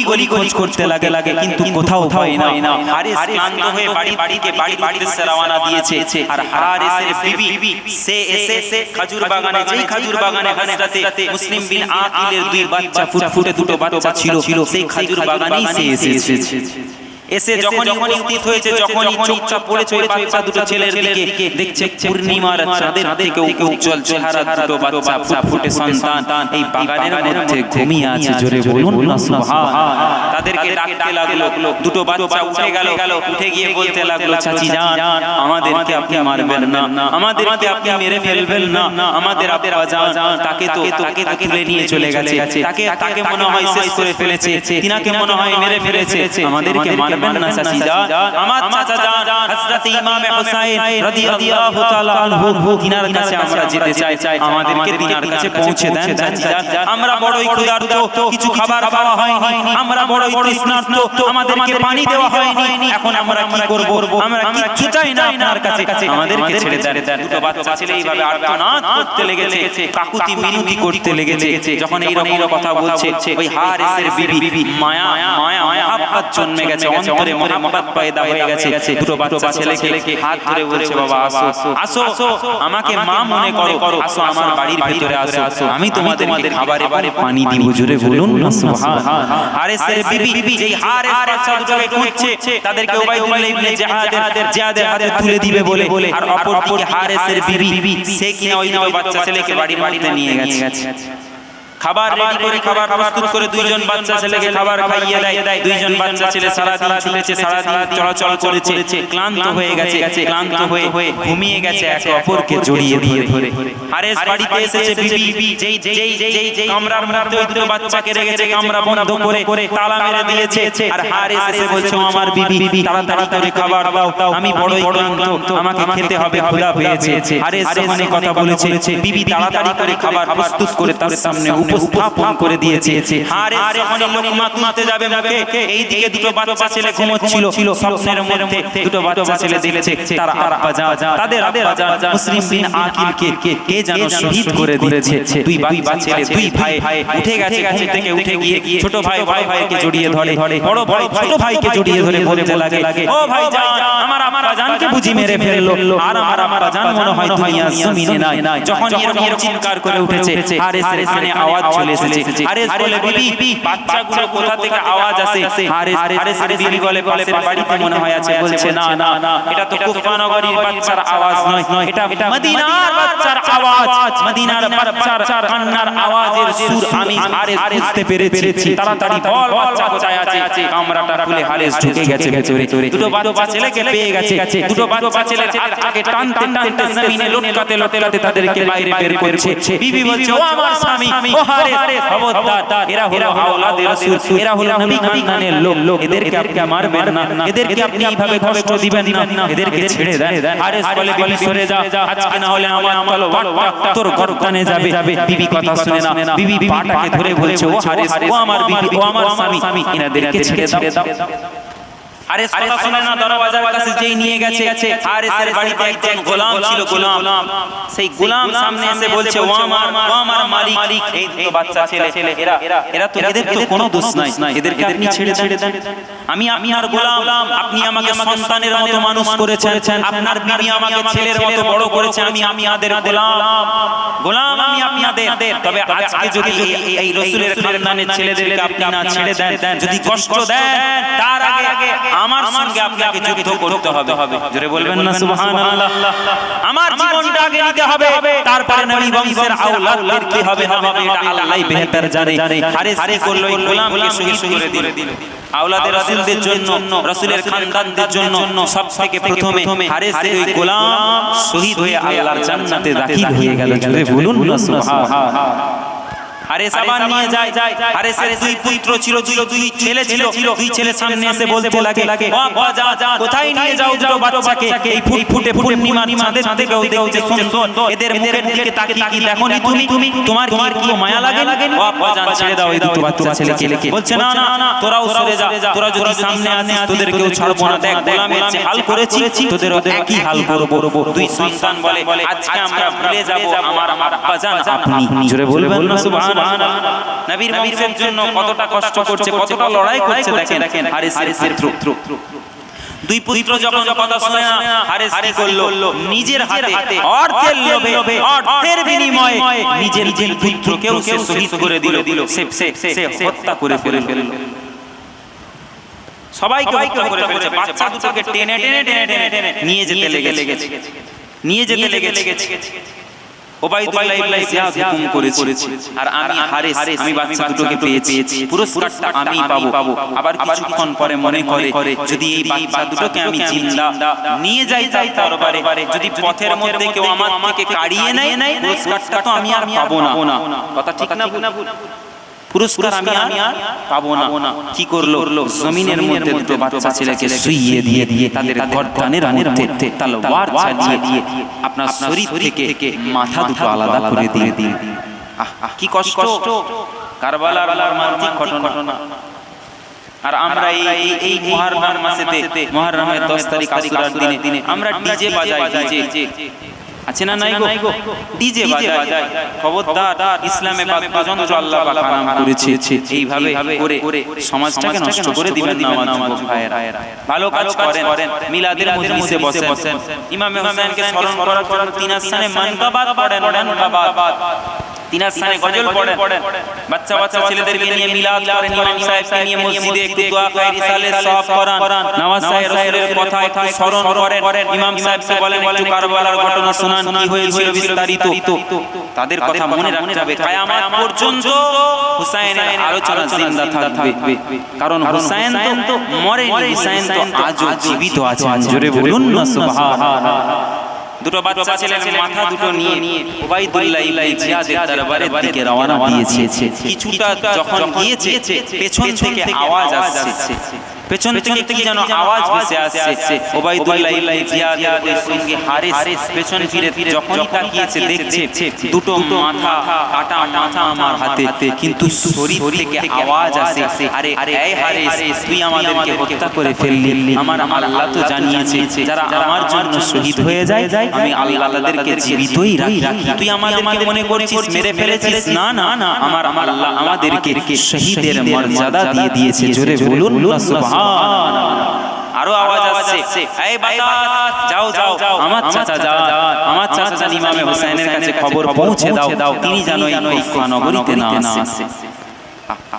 গলি খোঁজ করতে লাগে, কিন্তু কোথাও পায় না। হারিস ক্লান্ত হয়ে বাড়িতে উদ্দেশ্যে রওনা দিয়েছে। আর হারিসের বিবি সে এসে খেজুর বাগানে, যেই খেজুর বাগানে হযরতে মুসলিম বিন আকিলের দুই বাচ্চা, ফুটফুটে দুটো বাচ্চা ছিল, সেই খেজুর বাগানেই সে এসেছে। এসে যখনই উপস্থিত হয়েছে, যখনই চোখটা পড়েছে ওই বাচ্চা দুটো ছেলের দিকে, দেখছে পূর্ণিমার চাঁদের থেকে উজ্জ্বল চেহারা দুটো বাচ্চা, ফুটফুটে সন্তান এই বাগানের মধ্যে ঘুমিয়ে আছে। জোরে বলুন না সুবহানাল্লাহ। তাদেরকে ডাকতে লাগলো, দুটো বাচ্চা উঠে গিয়ে বলতে লাগলো, চাচি জান আমাদেরকে আপনি মারবেন না, আমাদেরকে আপনি মেরে ফেলবেন না, আমাদের আব্বা জান তাকে তো তুলে নিয়ে চলে গেছে, তাকে মনে হয় শেষ করে ফেলেছে, তিনাকে মনে হয় মেরে ফেলেছে, আমাদেরকে মারবেন না চাচি জান। আমার চাচা জান হযরত ইমাম হুসাইন রাদিয়াল্লাহু তাআলা আনহু, তিনার কাছে আমরা যেতে চাই, আমাদেরকে তিনার কাছে পৌঁছে দেন চাচি জান। আমরা বড়ই ক্ষুধার্ত, কিছু খাবার খাওয়া হয়নি, আমরা বড়ই তৃষ্ণার্ত, আমাদেরকে পানি দেওয়া হয়নি, এখন আমরা কি করব? আমরা কিচ্ছু চাই না আপনার কাছে, আমাদেরকে ছেড়ে দেন। দুটো বাচ্চা ছেলে এইভাবে আর্তনাদ করতে লেগেছে, কাকুতি মিনতি করতে লেগেছে। যখন এইরকম কথা বলছে, ওই হারিসের বিবি মায়া মহব্বত জন্মে গেছে, অন্তরে মহব্বত পয়দা হয়ে গেছে। দুটো বাচ্চা ছেলেকে হাত ধরে বলছে, বাবা আসো, আমাকে মা মনে করো, আসো আমার বাড়ির ভিতরে আসো, আমি তোমাদের খাবারে পানি দিব। জোরে বলুন না সুবহানাল্লাহ। হারিসের বিবি যেই হারিস বাচ্চা দুটোকে খুঁজছে, তাদেরকে ওবাইদুল্লাহ ইবনে জিয়াদের হাতে তুলে দিবে বলে, আর অপরদিকে হারিসের বিবি সে কিনা ওই দুটো বাচ্চা ছেলেকে বাড়ির মধ্যে নিয়ে গেছে। খাবার রেডি করে, খাবার প্রস্তুত করে দুইজন বাচ্চা ছেলেকে খাবার খাইয়ে দেয়। দুইজন বাচ্চা ছেলে সারা দিন ছুটেছে, সারা দিন চলাচল করেছে, ক্লান্ত হয়ে গেছে, ক্লান্ত হয়ে ঘুমিয়ে গেছে, একে অপরকে জড়িয়ে ধরে। হারিস বাড়িতে এসেছে, বিবি যেই কামরার মধ্যে ওই দুটো বাচ্চাকে রেখেছে, কামরা বন্ধ করে তালা মেরে দিয়েছে। আর হারিস এসে বলছে, আমার বিবি তাড়াতাড়ি করে খাবার দাও, আমি বড়ই ক্লান্ত, আমাকে খেতে হবে, ক্ষুধা পেয়েছে। হারিস যখন কথা বলেছে, বিবি তাড়াতাড়ি করে খাবার প্রস্তুত করে তার সামনে উপস্থাপন করে দিয়েছে। হারিস যখন লোকমা তুলতে যাবে মুখে, এইদিকে দুটো বাচ্চা ছেলে ঘুমোচ্ছিল, স্বপ্নের মধ্যে দুটো বাচ্চা ছেলে দেখেছে তারা আব্বা জান, তাদের আব্বা জান মুসলিম বিন আকিলকে কে যেন শহীদ করে দিয়েছে। দুই বাচ্চা ছেলে, দুই ভাই উঠে গেছে, ঘুম থেকে উঠে গিয়ে ছোট ভাইকে জড়িয়ে ধরে, বড় ছোট ভাইকে জড়িয়ে ধরে বলতে লাগে, ও ভাই জান আমার আব্বা জানকে বুঝি মেরে ফেললো, আর আমার আব্বা জান মনে হয় দুনিয়া জমিনে নাই। যখন এরকম চিৎকার করে উঠেছে, হারিসের কানে আওয়াজ আওয়াজ চলে এসেছে। হারেস বলে বিবি বাচ্চাগুলো কোথা থেকে আওয়াজ আসে? হারেসের বিবি বলে পাশের বাড়িতে মনে হয় আছে। বলছে না না না, এটা তো কুফানগরীর বাচ্চার আওয়াজ নয়, এটা মদিনার বাচ্চার আওয়াজ, মদিনার বাচ্চার কান্নার আওয়াজের সুর আমি হারেস বুঝতে পেরেছি। তাড়াতাড়ি বল বাচ্চা কোথায় আছে? কামরাটা খুলে হারেস ঢুকে গেছে ভেতরে। দুটো বাচ্চা ছেলেকে পেয়ে গেছে। দুটো বাচ্চা ছেলের হাতটাকে টানতে টানতে জমিনে লটকাতে লটকাতে তাদেরকে বাইরে বের করছে। বিবি বলছে, ও আমার স্বামী, ও হারেস, খবরদার, এরা হলো আওলাদে রাসূল, এরা হলো নবী খানদানের লোক, এদেরকে আপনি মারবেন না, এদেরকে আপনি এইভাবে কষ্ট দিবেন না, এদেরকে ছেড়ে দেন। হারেস বলে, বিবি সরে যা, আজকে না হলে আমার তলোয়ারটা তোর গর্দানে যাবে। বিবি কথা শুনে না, বিবি পাটাকে ধরে বলছে, ও হারেস, ও আমার বিবি, ও আমার স্বামী, এনাদেরকে ছেড়ে দাও। হারেস কথা শুনে না, দরওয়াজার কাছে যেই নিয়ে গেছে, হারেসের বাড়িতে একজন গোলাম ছিল, গোলাম। সেই গোলাম সামনে এসে বলছে, ও আমার মালিক, এই তো বাচ্চা ছেলে, এরা তো, এদের তো কোনো দোষ নাই, এদেরকে আপনি ছেড়ে দেন। আমি আপনার গোলাম, আপনি আমাকে সন্তানের মতো মানুষ করেছেন, আপনার বিবি আমাকে ছেলের মতো বড় করেছে, আমি আপনাদের গোলাম, আমি আপনাদের। তবে আজকে যদি এই রাসূলের খানদানের ছেলেদেরকে আপনি না ছেড়ে দেন, যদি কষ্ট দেন, তার আগে আমার সঙ্গে আপনাকে যুদ্ধ করতে হবে। জোরে বলবেন না সুবহানাল্লাহ। আমার জীবনটা আগে নিতে হবে, তারপরে নবী বংশের আওলাদদের কি হবে না হবে এটা আল্লাহই বেহতর জানে। হারেস কি করলো? এই গোলামকে শহীদ করে দিল। আওলাদে রাসূলদের জন্য, রাসূলের খানদানদের জন্য সবথেকে প্রথমে হারেসের ওই গোলাম শহীদ হয়ে আল্লাহর জান্নাতে দাখিল হয়ে গেল। জোরে বলুন না সুবহানাল্লাহ। হারেস আবার নিয়ে যায়। হারেসের দুই পুত্র ছিল, দুই ছেলে ছিল। দুই ছেলে সামনে এসে বলতে লাগে, ও বাবা, কোথায় নিয়ে যাও দুটো বাচ্চাকে? এই ফুটফুটে পূর্ণিমার চাঁদের দিকেও দেখছে সুন্দর, এদের মুখের দিকে তাকিয়ে কি দেখোনি তুমি? তোমার কি মায়া লাগে? ও বাবা, ছেড়ে দাও এই দুটো বাচ্চা ছেলেকে। বলছে, না না, তোরাও সরে যা, তোরা যদি সামনে আসিস তোদেরকেও ছাড়বো না। দেখ, গোলামের যে হাল করেছি তোদের একই হাল করব। দুই সন্তান বলে, আজকে আমরা ভুলে যাব আমার আব্বাজান আপনি। জোরে বলবেন না সুবহানাল্লাহ। নবীর বংশের জন্য কতটা কষ্ট করছে, কতটা লড়াই করছে দেখেন হারেসের পুত্র। দুই পুত্র যখন কথা শুনে না, হারেস কি করলো? নিজের হাতে অর্থের লোভে, অর্থের বিনিময়ে নিজের পুত্রকেও সে শহীদ করে দিল, সে হত্যা করে ফেলল। সবাইকে হত্যা করে ফেলেছে। বাচ্চা দুটোকে টেনে নিয়ে যেতে লেগেছে। ওবাইদুল্লাহ ইবনে জিয়াদ হুকুম করেছে, আর আমি হারেস, আমি বাচ্চা দুটোকে পেয়েছি, পুরস্কারটা আমি পাবো। আবার কিছুক্ষণ পরে মনে করে, যদি এই বাচ্চা দুটোকে আমি জিন্দা নিয়ে যাই তার দরবারে, যদি পথের মধ্যে কেউ আমার থেকে কাড়িয়ে নেয়, পুরস্কারটা তো আমি আর পাবো না। কথা ঠিক না ভুল? পুরস্কার আমি আর পাবো না। কি করলো? জমিনের মধ্যে দুটো বাচ্চা ছেলেকে শুইয়ে দিয়ে তাদের গর্দানের মধ্যে তলোয়ার চালিয়ে আপনার শরীর থেকে মাথা দুটো আলাদা করে দিয়ে দিন। কি কষ্ট! কারবালার মর্মান্তিক ঘটনা। আর আমরা এই মুহররম মাসেতে, মুহররমের 10 তারিখ আশুরার দিনে আমরা ডিজে বাজাই। ডিজে আছে না নাই গো? ডিজে বাজায়। খবরদার, ইসলামে বাদ্যযন্ত্র আল্লাহ পাক হারাম করেছে। এইভাবে করে সমাজটাকে নষ্ট করে দিবেন না আমার ভাইয়েরা। ভালো কাজ করেন, মিলাদের মজলিসে বসেন, ইমাম হোসেনকে স্মরণ করার জন্য তিনার সানে মানকাবাত পড়েন, তিনার সানে গজল পড়েন, বাচ্চা ছেলেদেরকে নিয়ে মিলাদ করেন, ইমাম সাহেবকে নিয়ে মসজিদে একটু দোয়া খায়, রিসালের সওয়াব করান, নামাজ সাহেব রাসূলের কথা একটু স্মরণ করেন, ইমাম সাহেবকে বলেন একটু কারবালার ঘটনা শোনান, কি হয়েছিল বিস্তারিত। তাদের কথা মনে রাখতে হবে। কিয়ামত পর্যন্ত হুসাইনের আলোচনা জিন্দা থাকবে, কারণ হুসাইন তো মরেনি, হুসাইন তো আজও জীবিত আছেন। জোরে বলুন না সুবহানাল্লাহ। দুটো বাচ্চা ছেলের মাথা দুটো নিয়ে ওবাইদুল্লাহ ইবনে জিয়াদের দরবারের দিকে রওনা দিয়েছে। কিছুটা যখন গিয়েছে, পেছন থেকে আওয়াজ আসছে, পেছন থেকে কি যেন আওয়াজ ভেসে আসছে। ওবাইদুল্লাহ ইবনে জিয়াদের সঙ্গে হারেস পেছন ফিরে যখনই তাকিয়েছে, দেখছে দুটো মাথা, কাটা মাথা আমার হাতে, কিন্তু শরীর থেকে আওয়াজ আসে, আরে এই হারেস, তুই আমাদেরকে হত্যা করে ফেললি। আমার আল্লাহ তো জানিয়েছে, যারা আমার জন্য শহীদ হয়ে যায় আমি আল্লাহ তাদেরকে জীবিতই রাখি। তুই আমাদেরকে মনে করছিস মেরে ফেলেছিস? না না, আমার আল্লাহ আমাদেরকে শহীদের মর্যাদা দিয়ে দিয়েছে। জোরে বলুন না সুবহানাল্লাহ। আরো আওয়াজ আসছে, এই বাতাস যাও যাও, আমার চাচা যান, আমার চাচা জান ইমামে হোসেনের কাছে খবর পৌঁছে দাও, তিনি যেন এই কুফা নগরীতে না আসে।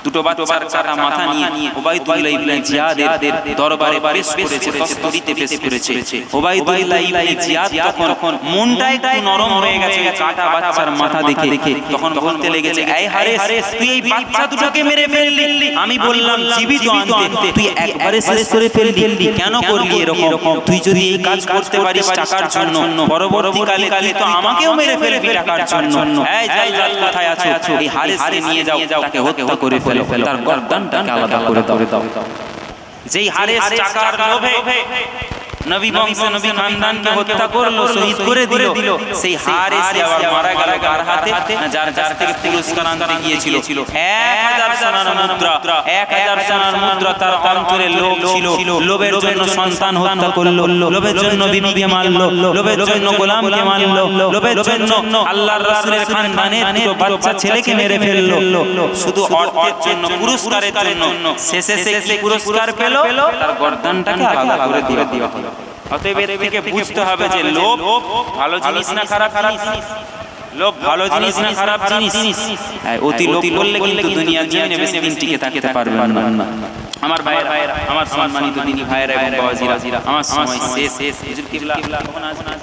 দুটো বাচ্চার কাটা মাথা নিয়ে উবাইদুল্লাহ ইবনে জিয়াদের দরবারে পেশ করেছে, কস্তরিতে পেশ করেছে। উবাইদুল্লাহ ইবনে জিয়াদ তখন মনটা একটু নরম হয়ে গেছে কাটা বাচ্চার মাথা দেখে, তখন বলতে লেগেছে, এই হারেস তুই এই বাচ্চা দুটোকে মেরে ফেললি, আমি বললাম জীবিত আনতে, তুই একবারে শেষ করে ফেললি, কেন করলি এরকম? তুই যদি এই কাজ করতে পারিস টাকার জন্য, পরবর্তীকালে তুই তো আমাকেও মেরে ফেলবি টাকার জন্য। এই যাও, কোথায় আছো? এই হারেসকে নিয়ে যাও, তাকে হত্যা করে ফেলো, তার গর্দানটাকে আলাদা করে দাও। যেই হারেস টাকার লোভে নবী বংশ নবী খানদানকে হত্যা করলো, শহীদ করে দিল, সেই হারেস আবার মারা গেল কার হাতে? না যার কাছ থেকে পুরস্কার আনতে গিয়েছিল 1000 সোনার মুদ্রা, 1000 সোনার মুদ্রা। তার অন্তরে লোভ ছিল, লোভের জন্য সন্তান হত্যা করলো, লোভের জন্য বিবিকে মারলো, লোভের জন্য গোলামকে মারলো, লোভের জন্য আল্লাহর রাসূলের খানদানের দুটো বাচ্চা ছেলেকে মেরে ফেললো, শুধু অর্থের জন্য, পুরস্কারের জন্য। শেষে সে কি পুরস্কার পেল? তার গর্দানটাকে আলাদা করে দেওয়া হলো। অতএব এর থেকে বুঝতে হবে যে লোভ ভালো জিনিস না খারাপ জিনিস, লোভ ভালো জিনিস না খারাপ জিনিস। অতি লোভ করলে কিন্তু দুনিয়ার জীবনে বেশি দিন টিকে থাকতে পারবেন না। আমার ভাইরা, আমার সম্মানিত দিনী ভাইরা এবং বাবাজিরা, আমার সময় শেষ। হুজুর কিবলা কখন আসবেন?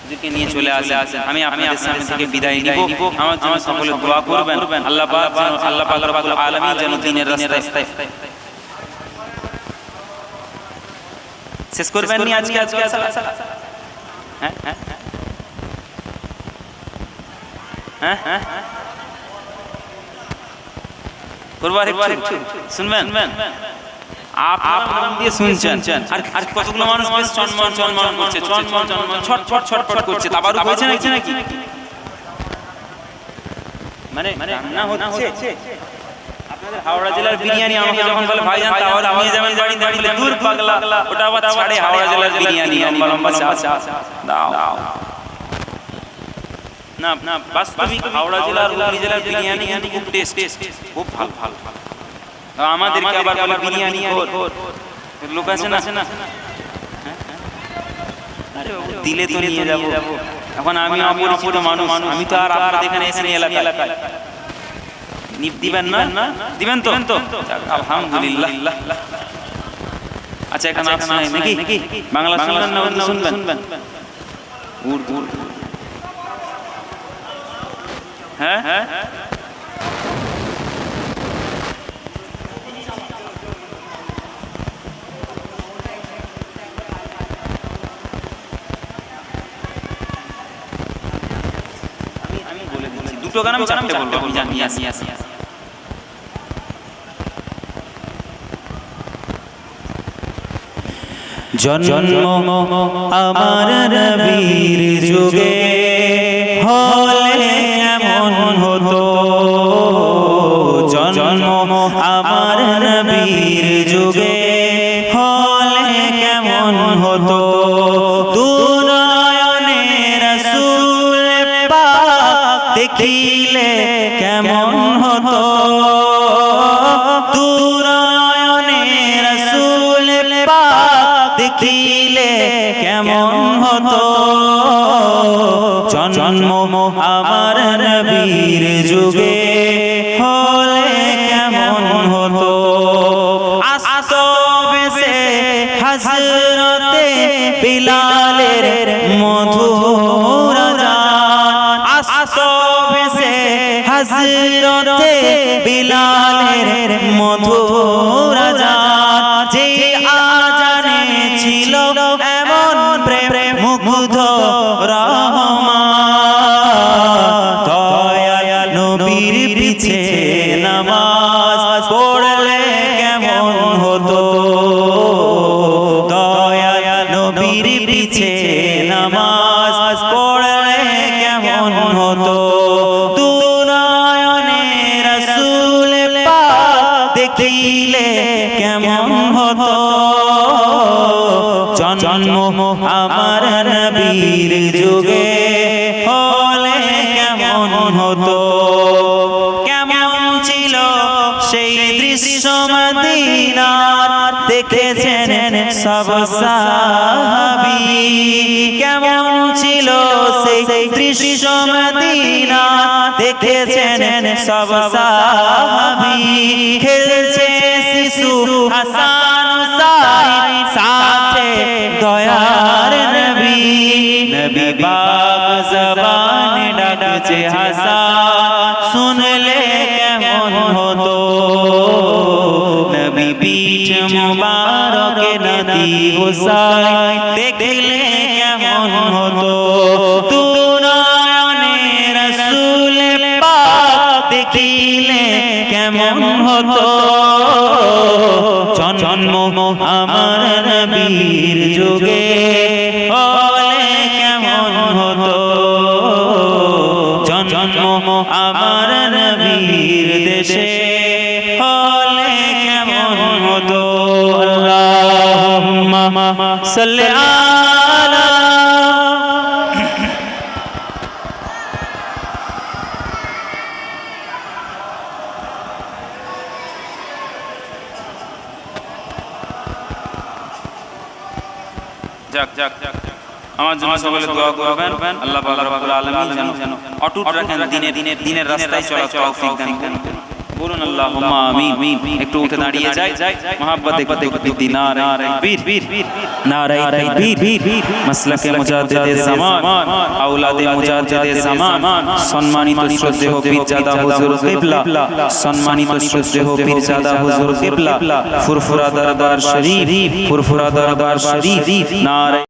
হুজুরকে নিয়ে চলে আসে, আমি আপনাদের সামনে থেকে বিদায় নিব। আমার জন্য সকলে দোয়া করবেন, আল্লাহ পাক রব্বুল আলামিন যেন দ্বীনের রাস্তায় শেষ করবেন নি আজকে? শুনবেন, আপনারা দিয়ে শুনছেন, আর কতগুলো মানুষ বেশ চনমন করছে, ছটফট করছে। তাবারুক হয়েছে নাকি? মানে রান্না হচ্ছে। আপনাদের হাওড়া জেলার বিরিয়ানি আমাকে যখন বলে ভাইজান তাহলে নিয়ে যাবেন বাড়িতে, বলে দূর পাগলা, ওটা আবার ছাড়ে হাওড়া জেলার বিরিয়ানি, লম্বা দাও না। বাস্তবিক হাওড়া জেলার হুগলি জেলার বিরিয়ানি খুব টেস্ট, খুব ভালো। আমাদেরকে আবার বলে বিরিয়ানি লোক আছে না, দিলে তো নিয়ে যাবো। এখন আমি অপরিচিত মানুষ, আমি তো আর আপনাদের এখানে এসে এলাকায় দিবেন না? দিবেন তো? আলহামদুলিল্লাহ। আচ্ছা, এখানে নাকি বাংলা শুনবেন না উর্দু শুনবেন? উর্দু। হ্যাঁ, আমি বলে দিচ্ছি, দুটো গান আমি চারটে বলবো, আপনি জানিয়ে আসি। জন্ম আমার নবীর যুগে হলে এমন হতো, জন্ম আমার নবীর যুগে হলে কেমন হতো, দুনয়নে রাসূল পাক দেখিলে কেমন হতো, দুনয়নে রাসূল পাক দেখিলে কেমন হতো, জন্ম আমার নবীর যুগে হলে কেমন হতো, আসতো বেশে হযরতে বিলালের মধুর আযান, আসতো বেশে হযরতে বিলালের মধুর আযান, যে আযানে ছিল এমন প্রেম মুগ্ধ রহমান, দয়াল নবীর পিছে নামাজ পড়লে কেমন হতো, দয়াল নবীর পিছে নামাজ পড়লে কেমন হতো, দুনয়নে রাসূল পাক দেখিলে কেমন হতো, জন্ম আমার নবীর যুগে হলে কেমন হতো, কেমন ছিল সেই দৃশ্য মদিনার দেখেছেন সব সাহাবী কেমন ছিল সেই দৃশ্য মদিনা দেখেছেন সব সাহাবী খেলছে শিশু হাসান হুসাইন সাথে দয়ার নবী নবী পাক জবান ডাকছে হাসান শুনলে কেমন হতো নবী পিঠ মুবারকে নাতি হুসাইন দেখলে কেমন হতো তু নয়নে রাসূল পাক দেখিলে কেমন হতো জন্ম আমার নবীর যুগে হলে কেমন হতো জন্ম আমার নবীর দেশে হলে কেমন হতো আল্লাহুম্মা সাল্লি আলা যাক যাক আমার জন্য সকলে দোয়া করবেন আল্লাহ পাক রব্বুল আলামিন যেন অটুট রাখেন দিনের রাস্তায় চলার তৌফিক দান করেন বলুন আল্লাহুম্মা আমিন একটু উঠে দাঁড়িয়ে যাই মোহাব্বতে কুতুবুদ্দিন নারে বীর নারে তাকবীর মাসলাকে মুজাদ্দিদে জামান আওলাদে মুজাদ্দিদে জামান সম্মানিত শ্রদ্ধেয় পীরজাদা হুজুর কিবলা সম্মানিত শ্রদ্ধেয় পীরজাদা হুজুর কিবলা ফুরফুরা দরবার শরীফ নারে